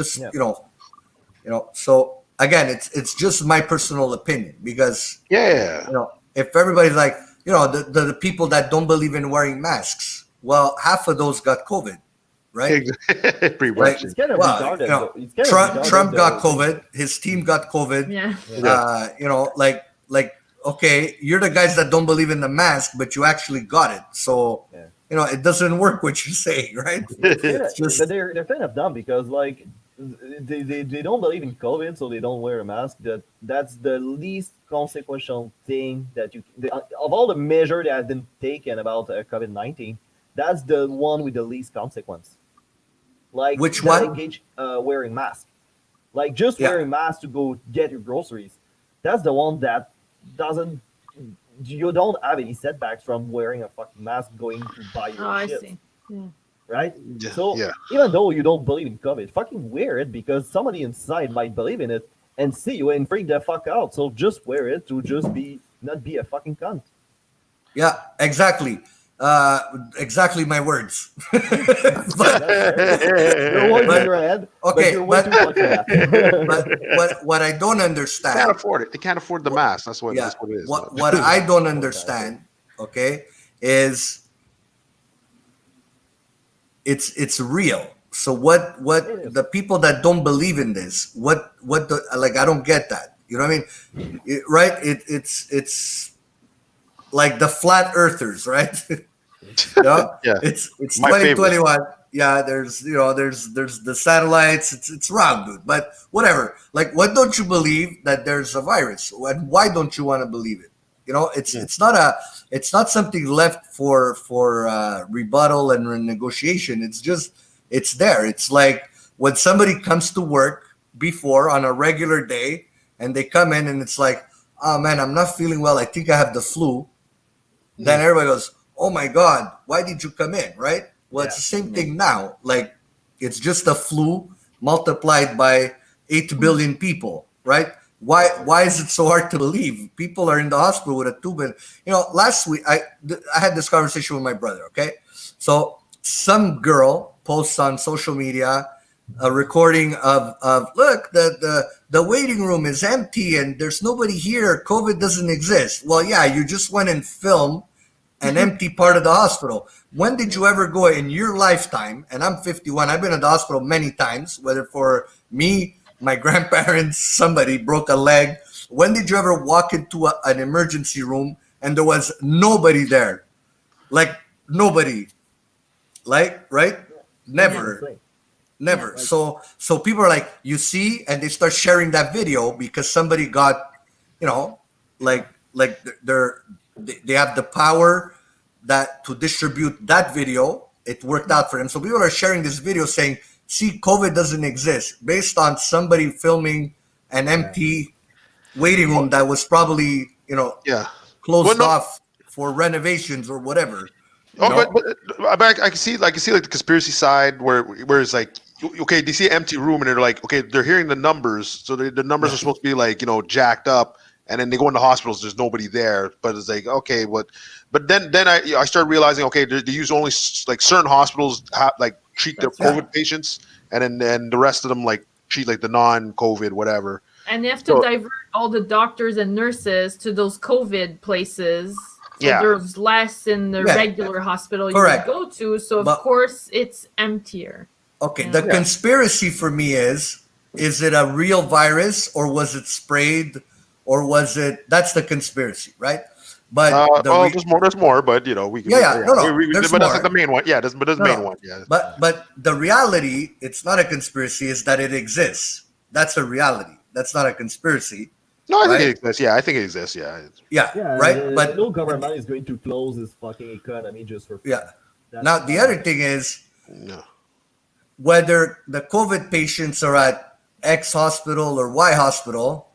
So again, it's just my personal opinion, because if everybody's like, the people that don't believe in wearing masks, well, half of those got COVID, right? Pretty Right. much. It's kind of Well, retarded. It's kind of Trump retarded, got though. COVID. His team got COVID. Yeah. Like, okay, you're the guys that don't believe in the mask, but you actually got it. So, it doesn't work what you're saying, right? Yeah, It's just- but they're kind of dumb because like they don't believe in COVID, so they don't wear a mask. That's the least consequential thing that of all the measures that have been taken about COVID-19. That's the one with the least consequence. Like Which that one? engage wearing mask, like just Yeah. wearing mask to go get your groceries. That's the one that doesn't. You don't have any setbacks from wearing a fucking mask going to buy your Oh, I shit. see. Yeah. Right? Yeah, So yeah. even though you don't believe in COVID, fucking wear it because somebody inside might believe in it and see you and freak the fuck out. So just wear it to just not be a fucking cunt. Yeah, exactly. Exactly my words. That's fair. Your words in your head, Okay, but you're way too much for that. But what I don't They can't understand, afford it. They can't afford the mask. That's what. yeah, That's what it is. what I don't understand, okay, is it's real. So what It is. the people that don't believe in this, what the, like, I don't get that. You know what I mean? Right? It's like the flat earthers, right? Yeah, Yeah. it's My favorite. 2021. Yeah, there's there's the satellites. It's round, dude. But whatever. Like, what don't you believe that there's a virus? And why don't you want to believe it? You know, it's not something left for rebuttal and negotiation. It's just it's there. It's like when somebody comes to work before on a regular day and they come in and it's like, oh man, I'm not feeling well. I think I have the flu. Then everybody goes, oh my God, why did you come in? Right? Well, it's the same thing now. Like, it's just a flu multiplied by 8 billion people, right? Why is it so hard to believe? People are in the hospital with a tube. And, last week I had this conversation with my brother, okay? So some girl posts on social media a recording of look, the waiting room is empty and there's nobody here. COVID doesn't exist. Well, yeah, you just went and filmed an empty part of the hospital. When did you ever go in your lifetime? And I'm 51. I've been in the hospital many times, whether for me, my grandparents, somebody broke a leg. When did you ever walk into an emergency room and there was nobody there? Like, nobody. Like, right? Never. Never. Yeah, So people are like, you see, and they start sharing that video because somebody got, like they have the power that to distribute that video. It worked out for them. So people are sharing this video saying, see, COVID doesn't exist based on somebody filming an empty waiting room that was probably, Yeah. closed Well, no- off for renovations or whatever. Oh, know? but I can see like the conspiracy side where it's like, okay, they see an empty room and they're like, okay, they're hearing the numbers, so the numbers are supposed to be like jacked up, and then they go into hospitals, there's nobody there, but it's like, okay, what? But then I started realizing, okay, they use only like certain hospitals treat their That's right. COVID patients, and then the rest of them like treat like the non-COVID whatever. And they have to So- divert all the doctors and nurses to those COVID places. So Yeah. there's less in the Yeah. regular hospital Correct. you would go to. So, of But- course, it's emptier. Okay, the conspiracy for me is it a real virus or was it sprayed or was it, that's the conspiracy, right? But there's more, but we can. Yeah, no, there's but that's more. like the main one. Yeah, but that's the main one. Yeah. but the reality, it's not a conspiracy, is that it exists. That's a reality. That's not a conspiracy. No, I think Right? it exists. Yeah, I think it exists. Yeah. Yeah, Yeah, right? But no government is going to close this fucking economy just for fun. yeah. That's Now the not- other thing is No. whether the COVID patients are at X hospital or Y hospital,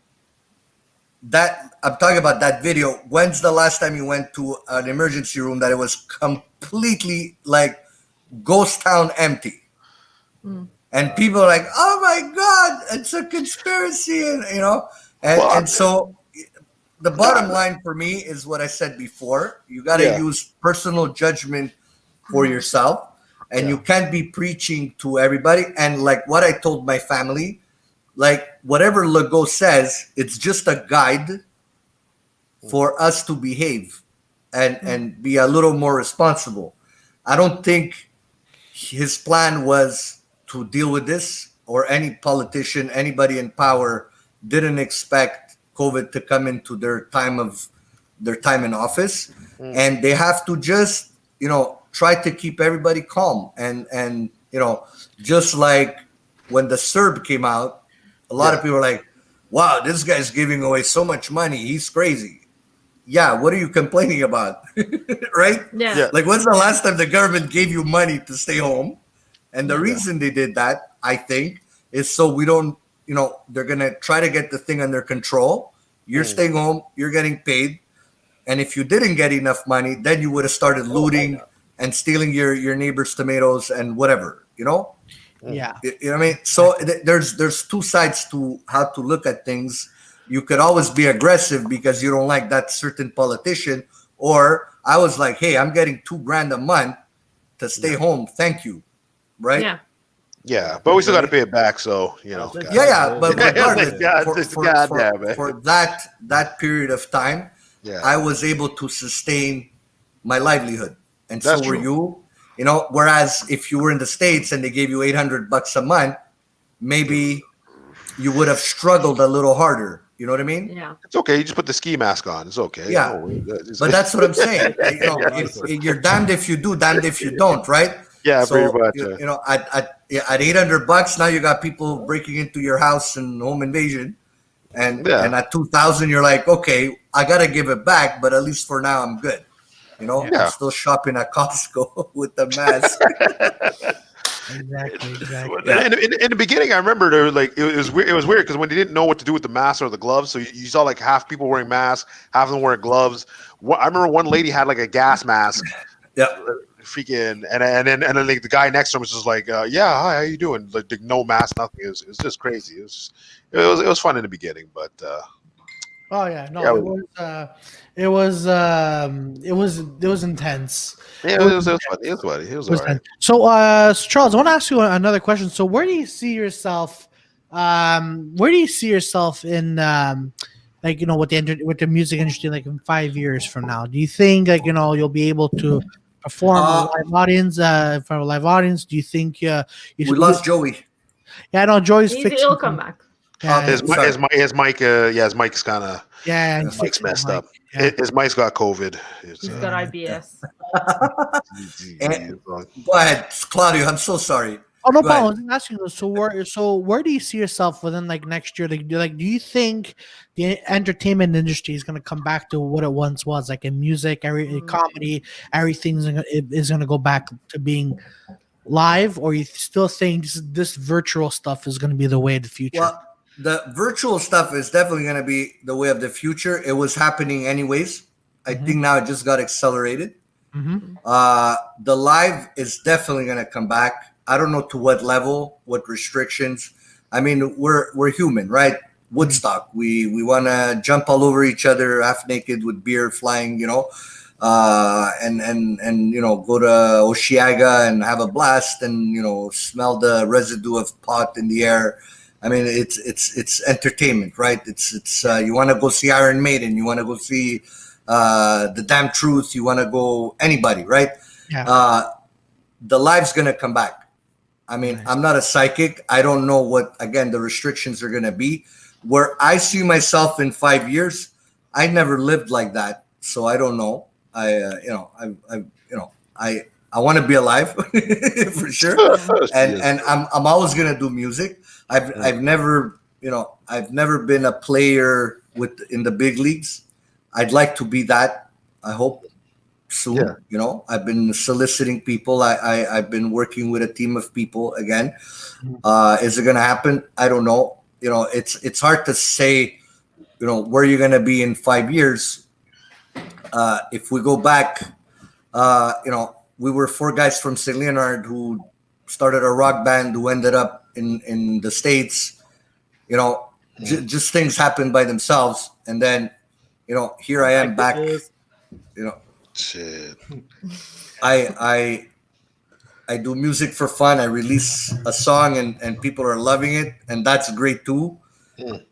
that I'm talking about that video. When's the last time you went to an emergency room that it was completely like ghost town empty? And people are like, oh my God, it's a conspiracy. And so the bottom line for me is what I said before. You got to use personal judgment for yourself. And you can't be preaching to everybody. And like what I told my family, like whatever Legault says, it's just a guide for us to behave and be a little more responsible. I don't think his plan was to deal with this, or any politician, anybody in power didn't expect COVID to come into their time in office. And they have to just, try to keep everybody calm and just like when the Serb came out, a lot of people were like, wow, this guy's giving away so much money. He's crazy. Yeah, what are you complaining about? Right? Yeah. Like, when's the last time the government gave you money to stay home? And the reason they did that, I think, is so we don't, they're going to try to get the thing under control. You're staying home, you're getting paid. And if you didn't get enough money, then you would have started looting and stealing your neighbor's tomatoes and whatever, Yeah. You know what I mean? So there's two sides to how to look at things. You could always be aggressive because you don't like that certain politician. Or I was like, hey, I'm getting $2,000 a month to stay home. Thank you. Right? Yeah. Yeah, but we still got to pay it back. So But regardless, God, for that period of time, I was able to sustain my livelihood, and That's so were true. you. Whereas if you were in the States and they gave you $800 a month, maybe you would have struggled a little harder. You know what I mean? Yeah. It's okay. You just put the ski mask on. It's okay. Yeah. But that's what I'm saying. You're damned if you do, damned if you don't, right? Yeah, So, pretty much. at $800, now you got people breaking into your house and home invasion, and at 2,000, you're like, okay, I gotta give it back, but at least for now, I'm good. I'm still shopping at Costco with the mask. Exactly. In the beginning, I remember there was like it was weird because when they didn't know what to do with the mask or the gloves, so you saw like half people wearing masks, half of them wearing gloves. I remember one lady had like a gas mask. Yeah. Freaking and then like the guy next to him was just like, yeah, hi, how you doing? Like no mask, nothing. It was just crazy. It was fun in the beginning, but Oh yeah, no, it was intense. yeah, it was funny. It was all right. So, Charles, I want to ask you another question. So, where do you see yourself? Where do you see yourself in, with the music industry, like in 5 years from now? Do you think, you'll be able to perform in front of a live audience? Do you think we lost Joey? Yeah, no, Joey's fixing. He'll come back. Yeah, His mic, his mic's kind of his mic's messed up. Yeah. His mic's got COVID. He's got IBS. Go ahead, Claudio. I'm so sorry. Oh, no Go ahead. problem. I was asking you. So where do you see yourself within like next year? Do you think the entertainment industry is going to come back to what it once was, like in music, comedy, everything's is going to go back to being live, or you still think this virtual stuff is going to be the way of the future? Well, the virtual stuff is definitely going to be the way of the future. It was happening anyways. I think now it just got accelerated. Mm-hmm. The live is definitely going to come back. I don't know to what level, what restrictions. I mean, we're human, right? Woodstock. We want to jump all over each other, half naked with beer flying, and go to Oshiaga and have a blast, and smell the residue of pot in the air. I mean, it's entertainment, right? It's you want to go see Iron Maiden, you want to go see The Damn Truth, you want to go anybody, right? Yeah. The live's gonna come back. I mean, nice. I'm not a psychic. I don't know what the restrictions are gonna be. Where I see myself in 5 years, I never lived like that, so I don't know. I want to be alive for sure, and I'm always gonna do music. I've never been a player in the big leagues. I'd like to be that. I hope soon. Yeah. I've been soliciting people. I've been working with a team of people again. Is it gonna happen? I don't know. It's hard to say. Where you're gonna be in 5 years. If we go back, we were 4 guys from St. Leonard who started a rock band who ended up in the States. Just things happen by themselves, and then here I am back. Shit. I do music for fun. I release a song and people are loving it, and that's great too.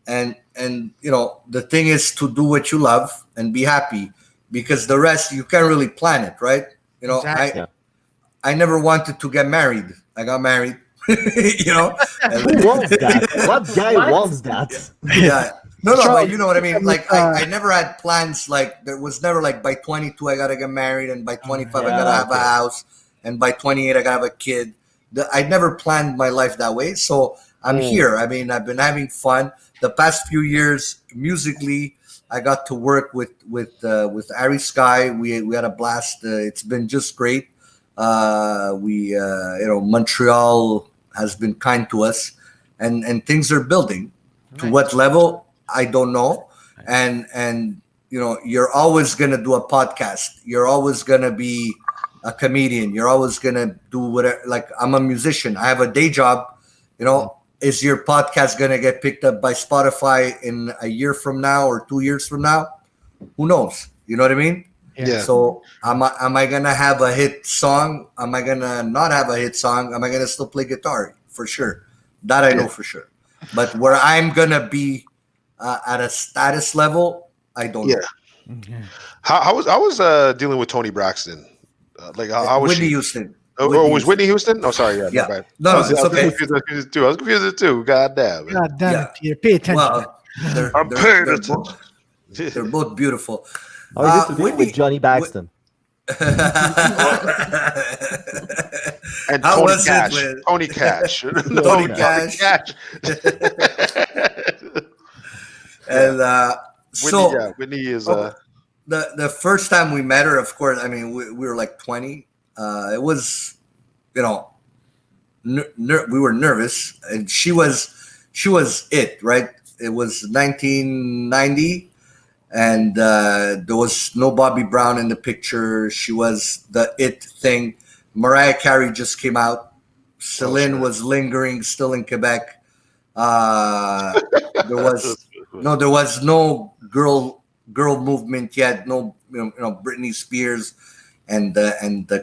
And the thing is to do what you love and be happy, because the rest you can't really plan it, right? Exactly. I never wanted to get married. I got married. Who wants that? What guy wants that? Yeah. No, but you know what I mean? Like, I never had plans. Like, there was never like by 22 I gotta get married, and by 25 I gotta have a house, and by 28 I gotta have a kid. I never planned my life that way. So I'm here. I mean, I've been having fun the past few years musically. I got to work with Ari Sky. We had a blast. It's been just great. Montreal has been kind to us, and things are building. To what level, I don't know. And you're always gonna do a podcast. You're always gonna be a comedian. You're always gonna do whatever. Like, I'm a musician. I have a day job. Is your podcast gonna get picked up by Spotify in a year from now or 2 years from now? Who knows? You know what I mean? Yeah. So am I gonna have a hit song? Am I gonna not have a hit song? Am I gonna still play guitar? For sure. That I know for sure. But where I'm gonna be at a status level, I don't know. Okay. How was dealing with Tony Braxton? How was Whitney she? Houston. Was Whitney Houston? Oh, sorry. Yeah. Yeah. My bad. No, it's I was okay. confused too. I was confused too. God damn. God damn Yeah. it, Peter. Pay attention. Well, I'm paying attention. they're both beautiful. How are you to deal Whitney- with Johnny Baxton? And How Tony was it Cash. with- Tony Cash. Tony Cash. And Whitney is the first time we met her, of course, I mean, we were like 20. It was, we were nervous, and she was it, right? It was 1990, and there was no Bobby Brown in the picture. She was the it thing. Mariah Carey just came out. Celine was lingering, still in Quebec. There was no girl movement yet. No, Britney Spears and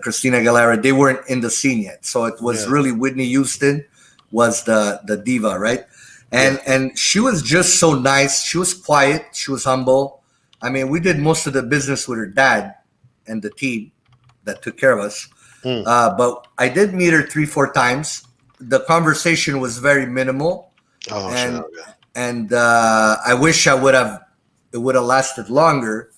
Christina Aguilera. They weren't in the scene yet. So it was really Whitney Houston was the diva, right? And she was just so nice. She was quiet. She was humble. I mean, we did most of the business with her dad and the team that took care of us. But I did meet her 3-4 times. The conversation was very minimal. And I wish it would have lasted longer,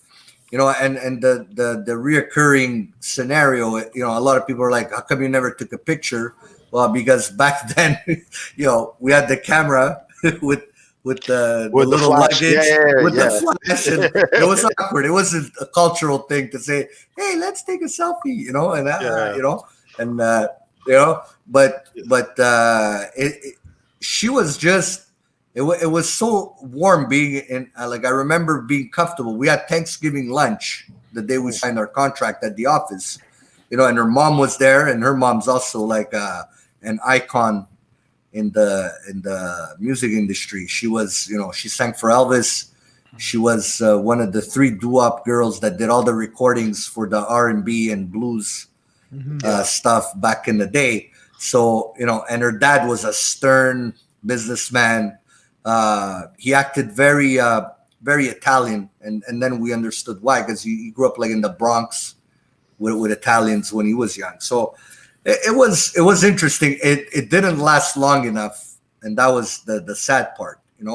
and the reoccurring scenario, a lot of people are like, how come you never took a picture? Well, because back then, we had the camera with the little flash. luggage, The flash, and it was awkward. It wasn't a cultural thing to say, hey, let's take a selfie, she was just, it was so warm being in, I remember being comfortable. We had Thanksgiving lunch the day we signed our contract at the office, and her mom was there, and her mom's also like an icon in the music industry. She was, she sang for Elvis. She was one of the 3 doo-wop girls that did all the recordings for the R&B and blues stuff back in the day. So, and her dad was a stern businessman. He acted very Italian, and then we understood why, because he grew up like in the Bronx with Italians when he was young. So it was interesting. It didn't last long enough, and that was the sad part, and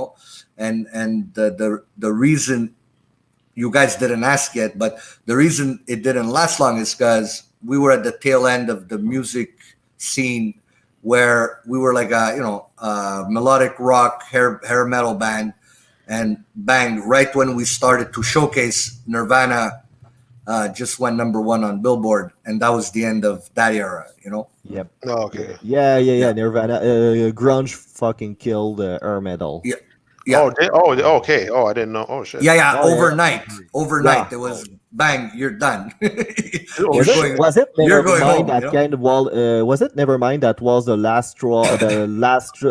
the reason you guys didn't ask yet, but the reason it didn't last long is because we were at the tail end of the music scene, where we were like a melodic rock hair metal band, and bang, right when we started to showcase, Nirvana just went #1 on Billboard, and that was the end of that era. Yep. Oh, okay. Yeah. Nirvana, grunge fucking killed hair metal. Yeah. Okay. Oh, I didn't know. Oh shit. Yeah. Oh, overnight, Yeah. it was bang, you're done. Was it you're Nevermind going home, that kind of was it Nevermind that was the last straw, the last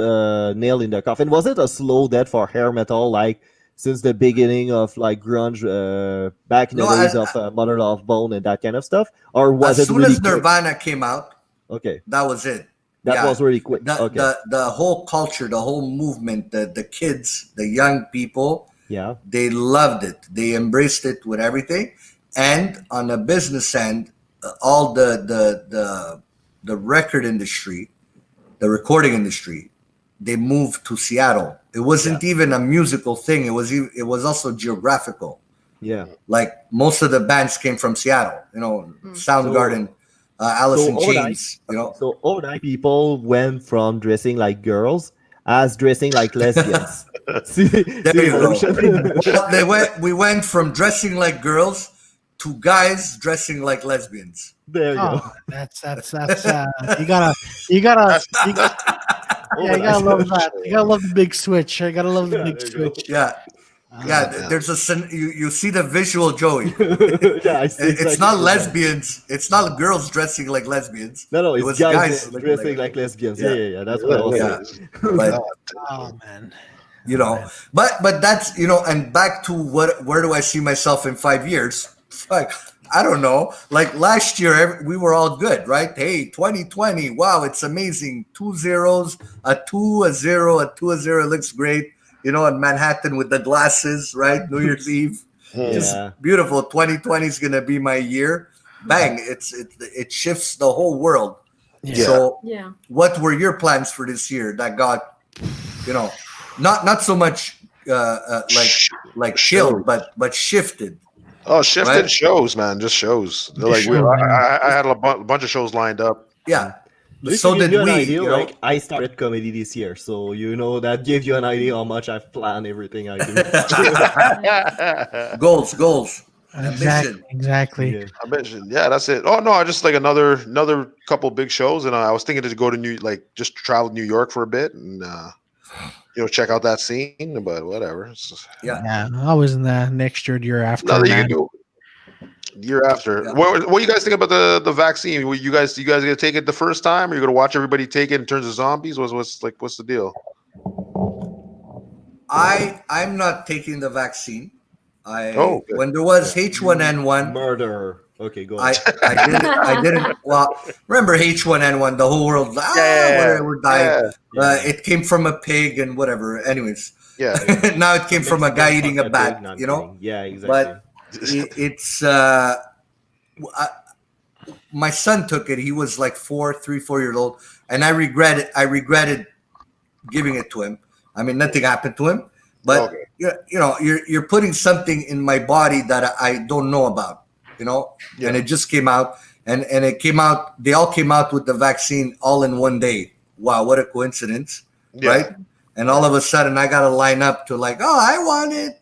nail in the coffin? Was it a slow death for hair metal, like since the beginning of like grunge, back in the days of Mother Love Bone and that kind of stuff, or was as it soon really as quick? Nirvana came out, Okay, that was it. that was really quick. Okay, The whole culture, the whole movement, the kids, the young people, yeah, they loved it. They embraced it with everything. And on the business end, all the record industry, the recording industry, they moved to Seattle. It wasn't even a musical thing. It was also geographical. yeah. Like most of the bands came from Seattle. Soundgarden, Alice in overnight- Chains. So overnight, people went from dressing like girls as dressing like lesbians. See, There you go. Well, we went from dressing like girls to guys dressing like lesbians. There you go. Oh, that's you gotta you gotta you gotta love that. You gotta love the big switch. You gotta love the Yeah, big there you go. switch. Yeah. Yeah, there's you see the visual, Joey. Yeah, I see It's exactly not that. lesbians. It's not girls dressing like lesbians. No, It it's was guys guys dressing like lesbians. Yeah. That's what I was Yeah. saying. But Oh man. you know, but that's and back to where do I see myself in 5 years? Like, I don't know. Like last year, we were all good, right? Hey, 2020, wow, it's amazing. 2 zeros, a 2, a 0, a 2, a 0. It looks great. In Manhattan with the glasses, right? New Year's Eve. Just Yeah. beautiful. 2020 is gonna be my year. Bang! It shifts the whole world. Yeah. So, Yeah. what were your plans for this year that got, not so much like killed, but shifted? Oh, shifted Right. shows, man. Just shows. They're like Sure, man. I had a bunch of shows lined up. Yeah. Just So to give did you an we. idea, like I started comedy this year, so that gave you an idea how much I've planned everything I do. Goals. Exactly. Yeah. I mentioned, yeah, that's it. Oh no, I just like another couple big shows, and I was thinking to go to just travel to New York for a bit and check out that scene. But whatever, it's just Yeah. I was in the next year, the year after. nothing you man. can do. Year after, Yeah. what you guys think about the vaccine? You guys gonna take it the first time, or you gonna watch everybody take it in terms of zombies? What's the deal? I'm not taking the vaccine. Good. When there was H1N1, Murderer. Okay, go on. I didn't. Well, remember H1N1? The whole world, we're dying. It came from a pig and whatever. Anyways, Yeah, now it came from a guy eating a bat. No, I'm kidding. Yeah, exactly. But it's my son took it. He was like 4 years old, and I regretted giving it to him. I mean, nothing happened to him, but Okay. you're putting something in my body that I don't know about, Yeah. and it just came out, and it came out. They all came out with the vaccine all in one day. Wow, what a coincidence, Yeah. right? And all of a sudden, I got to line up to like, oh, I want it,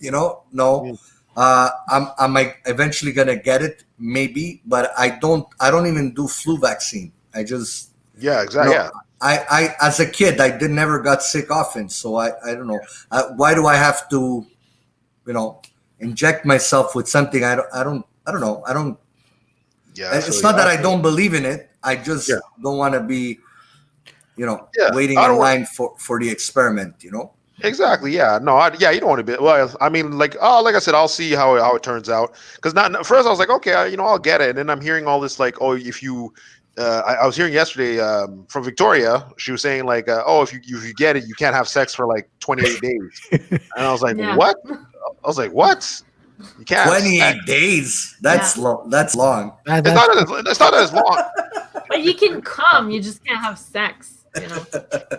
no. I'm like eventually gonna get it, maybe, but I don't even do flu vaccine. I just yeah, exactly. No. I as a kid I never got sick often, so I don't know why do I have to inject myself with something I don't know. Yeah, It's not that I don't believe in it. I just don't want to be waiting I in don't want- line for the experiment. Exactly. Yeah. No. You don't want to be. Well, I mean, like I said, I'll see how it turns out. Because first I was like, okay, I'll get it, and then I'm hearing all this like, oh, if you, I was hearing yesterday from Victoria, she was saying like, oh, if you get it, you can't have sex for like 28 days, and I was like, Yeah. what? I was like, what? You can't. have 28 sex. days. That's long. That's long. It's not as long. But you can come, you just can't have sex.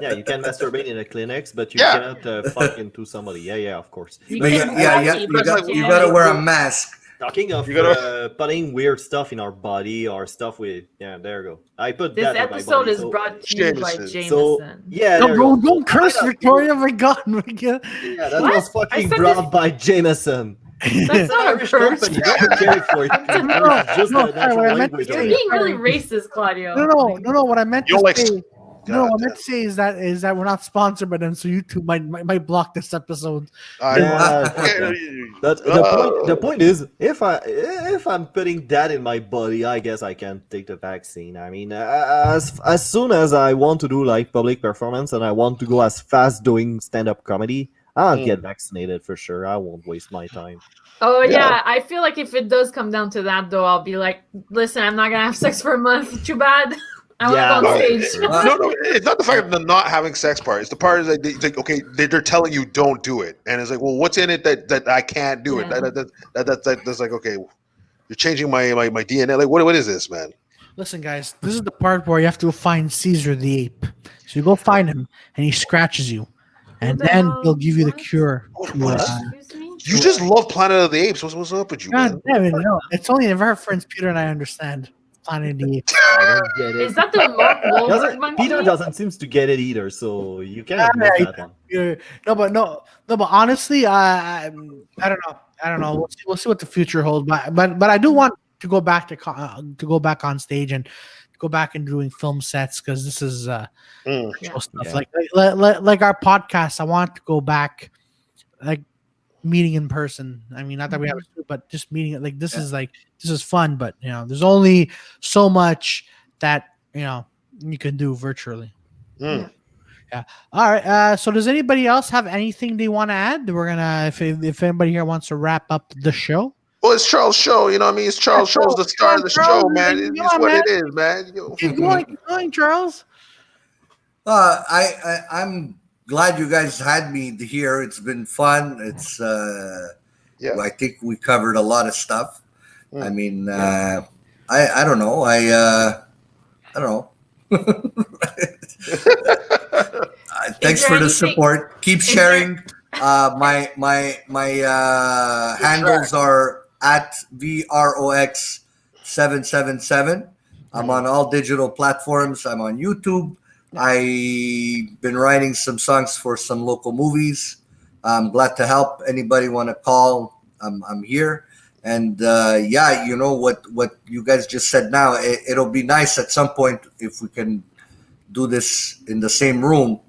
Yeah, you can masturbate in the clinics, but you Yeah. cannot fuck into somebody. Yeah, of course. You But can you gotta wear a mask. Talking of You gotta- putting weird stuff in our body or stuff with there you go. I put This that in my episode body, is so- brought to you by Jameson. Jameson. So yeah, there you Don't, go. don't curse Victoria, my God. Yeah, that What? was I fucking said brought this- by Jameson. That's not a Irish curse. company. Don't care for it. It's just No, the natural what I meant to language. say- of You're it. being really racist, Claudio. No. What I meant You to don't like- say. No, God what I meant to say is that we're not sponsored by them, so YouTube might block this episode. Yeah, the point is, if I'm putting that in my body, I guess I can take the vaccine. I mean, as soon as I want to do like public performance and I want to go as fast doing stand-up comedy, I'll get vaccinated for sure. I won't waste my time. Oh Yeah. yeah, I feel like if it does come down to that, though, I'll be like, listen, I'm not gonna have sex for a month. Too bad. I want Yeah, to go on no, stage. No, it's not the fact of the not having sex part. It's the part is like, they're telling you don't do it, and it's like, well, what's in it that I can't do Yeah. it? That's like, okay, you're changing my DNA. Like, what is this, man? Listen, guys, this is the part where you have to find Caesar the ape. So you go find him, and he scratches you, and the then hell? he'll give you the What? cure. What? Excuse me? You just love Planet of the Apes. What's up with you, God man? damn it! No, it's only a reference Peter and I understand. Planet of the Apes. I don't get it. Is that the Mark Wahlberg monkey? Peter doesn't seem to get it either, so you cannot miss that one. Yeah. No, but honestly, I don't know. I don't know. We'll see what the future holds. But I do want to go back to go back on stage and go back and doing film sets, because this is actual stuff. Yeah. Like our podcast. I want to go back, like meeting in person. I mean, not that we have to, but just meeting it. Like this is fun. But there's only so much that you can do virtually. Mm. Yeah. All right. So does anybody else have anything they want to add? We're gonna, if anybody here wants to wrap up the show. Well, it's Charles' show. You know what I mean? It's Charles' show's the star of the show, man. It's what it is, man. Keep going, Charles. I'm glad you guys had me here. It's been fun. It's I think we covered a lot of stuff. I mean, I don't know. I don't know. Thanks for the support. Keep sharing. My handles are at VROX777. I'm on all digital platforms. I'm on YouTube. I've been writing some songs for some local movies. I'm glad to help. Anybody want to call? I'm here. And you know what you guys just said now. It'll be nice at some point if we can do this in the same room.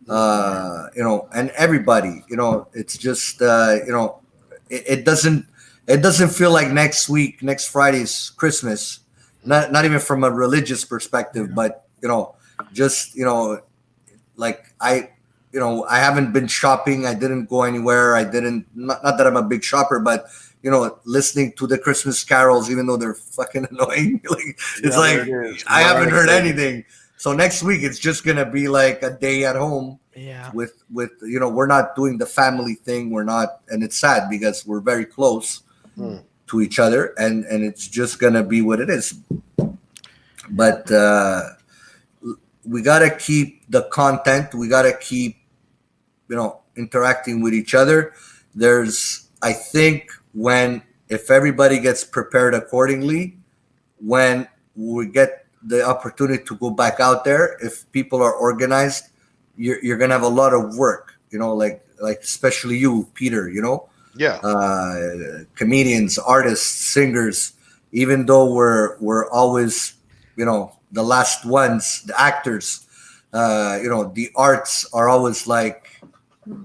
And everybody. It's just it doesn't feel like next Friday's Christmas. Not even from a religious perspective, but just like I haven't been shopping. I didn't go anywhere. I didn't. Not that I'm a big shopper, but listening to the Christmas carols, even though they're fucking annoying, I haven't heard anything. So next week it's just gonna be like a day at home. Yeah. With we're not doing the family thing. We're not, and it's sad because we're very close to each other, and it's just gonna be what it is. But we gotta keep the content. We gotta keep interacting with each other. I think if everybody gets prepared accordingly, when we get the opportunity to go back out there, if people are organized, you're gonna have a lot of work, like especially you, Peter, comedians, artists, singers. Even though we're always, the last ones, the actors, the arts are always like,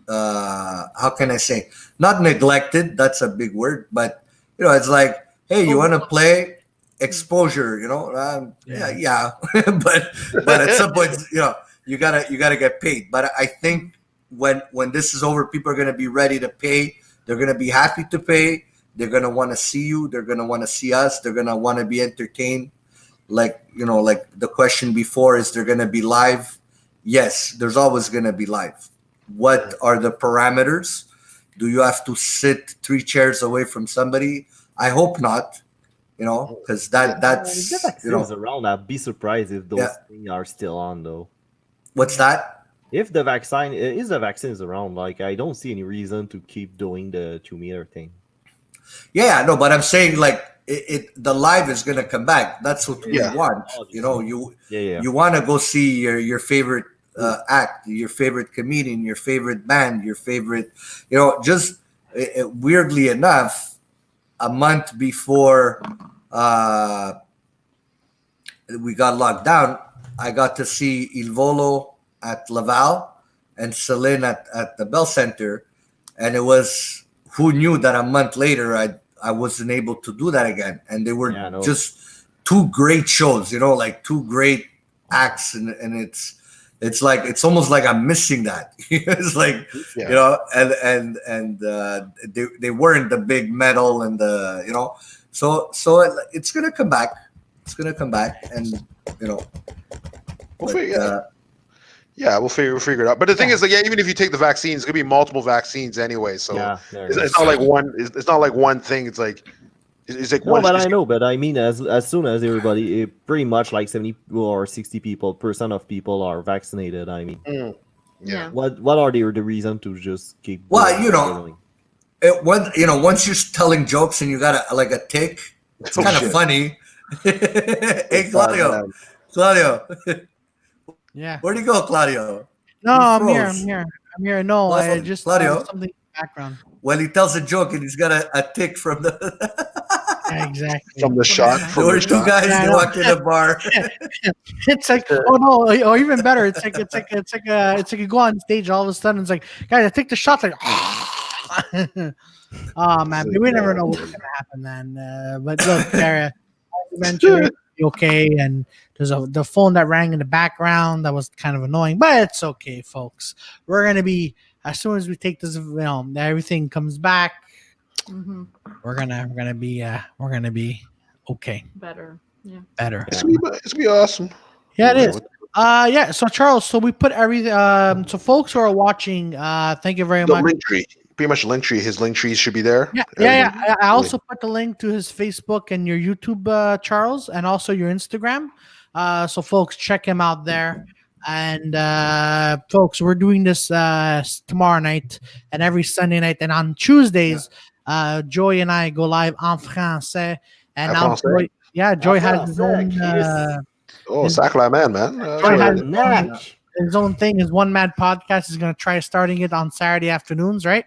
how can I say, not neglected. That's a big word, but it's like, hey, you want to play? Exposure, but at some point, you gotta get paid. But I think when this is over, people are gonna be ready to pay. They're gonna be happy to pay. They're gonna want to see you. They're gonna want to see us. They're gonna want to be entertained. Like the question before, is there gonna be live? Yes, there's always gonna be live. What are the parameters? Do you have to sit 3 chairs away from somebody? I hope not. Because that's the vaccines around. I'd be surprised if those things are still on, though. What's that? If the vaccine is around, like I don't see any reason to keep doing the 2 meter thing. Yeah, no, but I'm saying like the live is gonna come back. That's what we want. You want to go see your favorite act, your favorite comedian, your favorite band, your favorite. Just weirdly enough, a month before we got locked down, I got to see Il Volo at Laval and Celine at the Bell Center, and it was, who knew that a month later I wasn't able to do that again, and they were just 2 great shows, like 2 great acts, and it's like it's almost like I'm missing that. It's like and they weren't the big metal and the so it's gonna come back. It's gonna come back, and we'll figure it out. But the thing is, even if you take the vaccines, it's gonna be multiple vaccines anyway. So it's not like one. It's not like one thing. It's like no, but I know. But I mean, as soon as everybody, pretty much like 70 or 60% of people are vaccinated. I mean, what are the reason to just keep? Well, once you're telling jokes and you got a tick, it's kind of funny. Hey, Claudio. man. Claudio. Yeah. Where'd you go, Claudio? No, You I'm here. froze. I'm here. No, I Claudio. just Claudio. something in the background. Well, he tells a joke and he's got a tick from the. Yeah, exactly. From the shot. There From were the two shot. guys. Yeah, I They know. walked in a bar. It's like, oh no, or even better, it's like you go on stage, all of a sudden it's like, guys, I take the shot, like, oh man, but we never know what's gonna happen, man. But look, Tara, as you mentioned, it's okay, and there's the phone that rang in the background that was kind of annoying, but it's okay, folks. We're gonna be as soon as we take this, everything comes back. Mm-hmm. We're gonna be okay, Better. Yeah. better. It's gonna be awesome. Yeah, it is. Yeah. So Charles, so we put everything. So folks who are watching, thank you very The much. link tree. Pretty much link tree. His link tree should be there. Yeah. I also put the link to his Facebook and your YouTube, Charles, and also your Instagram. So folks, check him out there. And folks, we're doing this tomorrow night and every Sunday night, and on Tuesdays, Joy and I go live en français. And En now, français? Joy has his own. Oh, Sacla man. Joy has Nice. his own thing. His one mad podcast is going to try starting it on Saturday afternoons, right?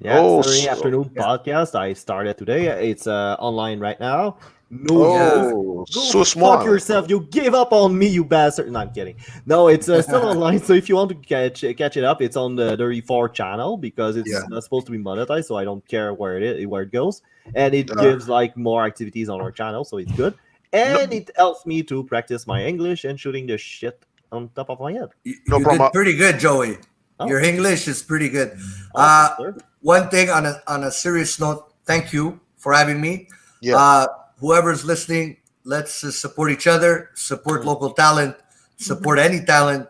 Yeah, Oh, Saturday afternoon podcast. I started today. It's online right now. No, Oh, go so fuck smart. yourself. You gave up on me, you bastard. No, I'm kidding. No, it's still online. So if you want to catch it up, it's on the 34 channel because it's not supposed to be monetized. So I don't care where it goes, and it gives like more activities on our channel. So it's good, and it helps me to practice my English and shooting the shit on top of my head. You problem. did pretty good, Joey. Oh. Your English is pretty good. Awesome, sir. One thing on a serious note, thank you for having me. Yeah. Whoever's listening, let's support each other, support local talent, support any talent.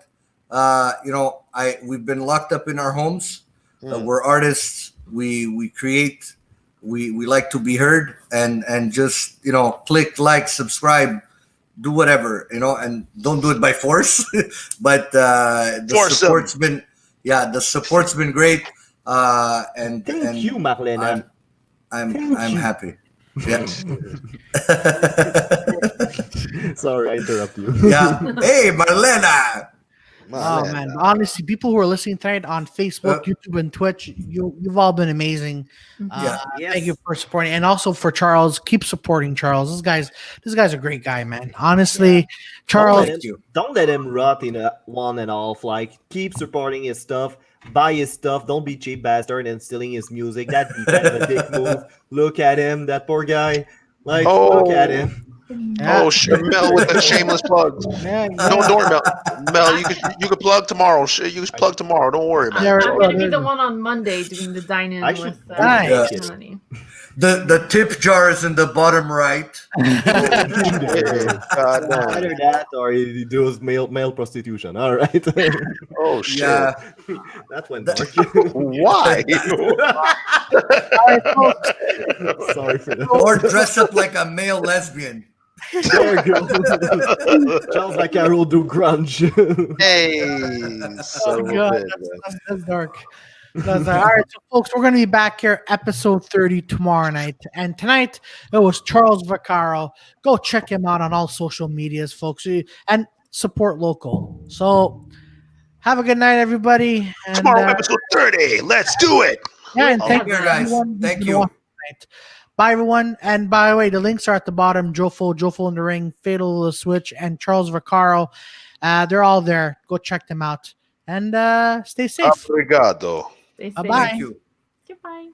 We've been locked up in our homes. We're artists. We create. We like to be heard, and just click like, subscribe, do whatever, and don't do it by force. But the support's been great. And Thank you, Marlena. I'm happy. Yeah. Sorry, I interrupt you. Yeah. Hey, Marlena. Oh man, honestly, people who are listening tonight on Facebook, YouTube, and Twitch, you've all been amazing. Thank you for supporting, and also for Charles. Keep supporting Charles. This guy's a great guy, man. Honestly, Charles. Don't let him rot in a one and off. Like, keep supporting his stuff. Buy his stuff. Don't be cheap bastard and stealing his music. That'd be kind of a dick move. Look at him, that poor guy. Like, look at him. Yeah. Oh, sure, Mel with the shameless plugs. Yeah, Don't worry, Mel. You can plug tomorrow. You can plug tomorrow. Don't worry, man. Yeah, I'm gonna be the one on Monday doing the dine-in Actually, with nice. Melanie. The tip jar is in the bottom right. God, no. Either that or he does male prostitution. All right. Oh shit. Yeah. That went dark. Why? Sorry for that. Or dress up like a male lesbian. There you go. Charles Vaccaro do grunge. Hey, Oh son of a god, bitch, that's dark. All right, so folks, we're going to be back here, episode 30 tomorrow night, and tonight it was Charles Vaccaro. Go check him out on all social medias, folks, and support local. So, have a good night, everybody. And, Tomorrow, episode 30. Let's do it. Yeah, and thank you, guys. everyone who's Thank been you. watching tonight. Bye, everyone. And by the way, the links are at the bottom. Jofo In The Ring, Fatal Switch, and Charles Vaccaro. They're all there. Go check them out. And stay safe. Obrigado. Stay safe. Bye-bye. Thank you. Goodbye.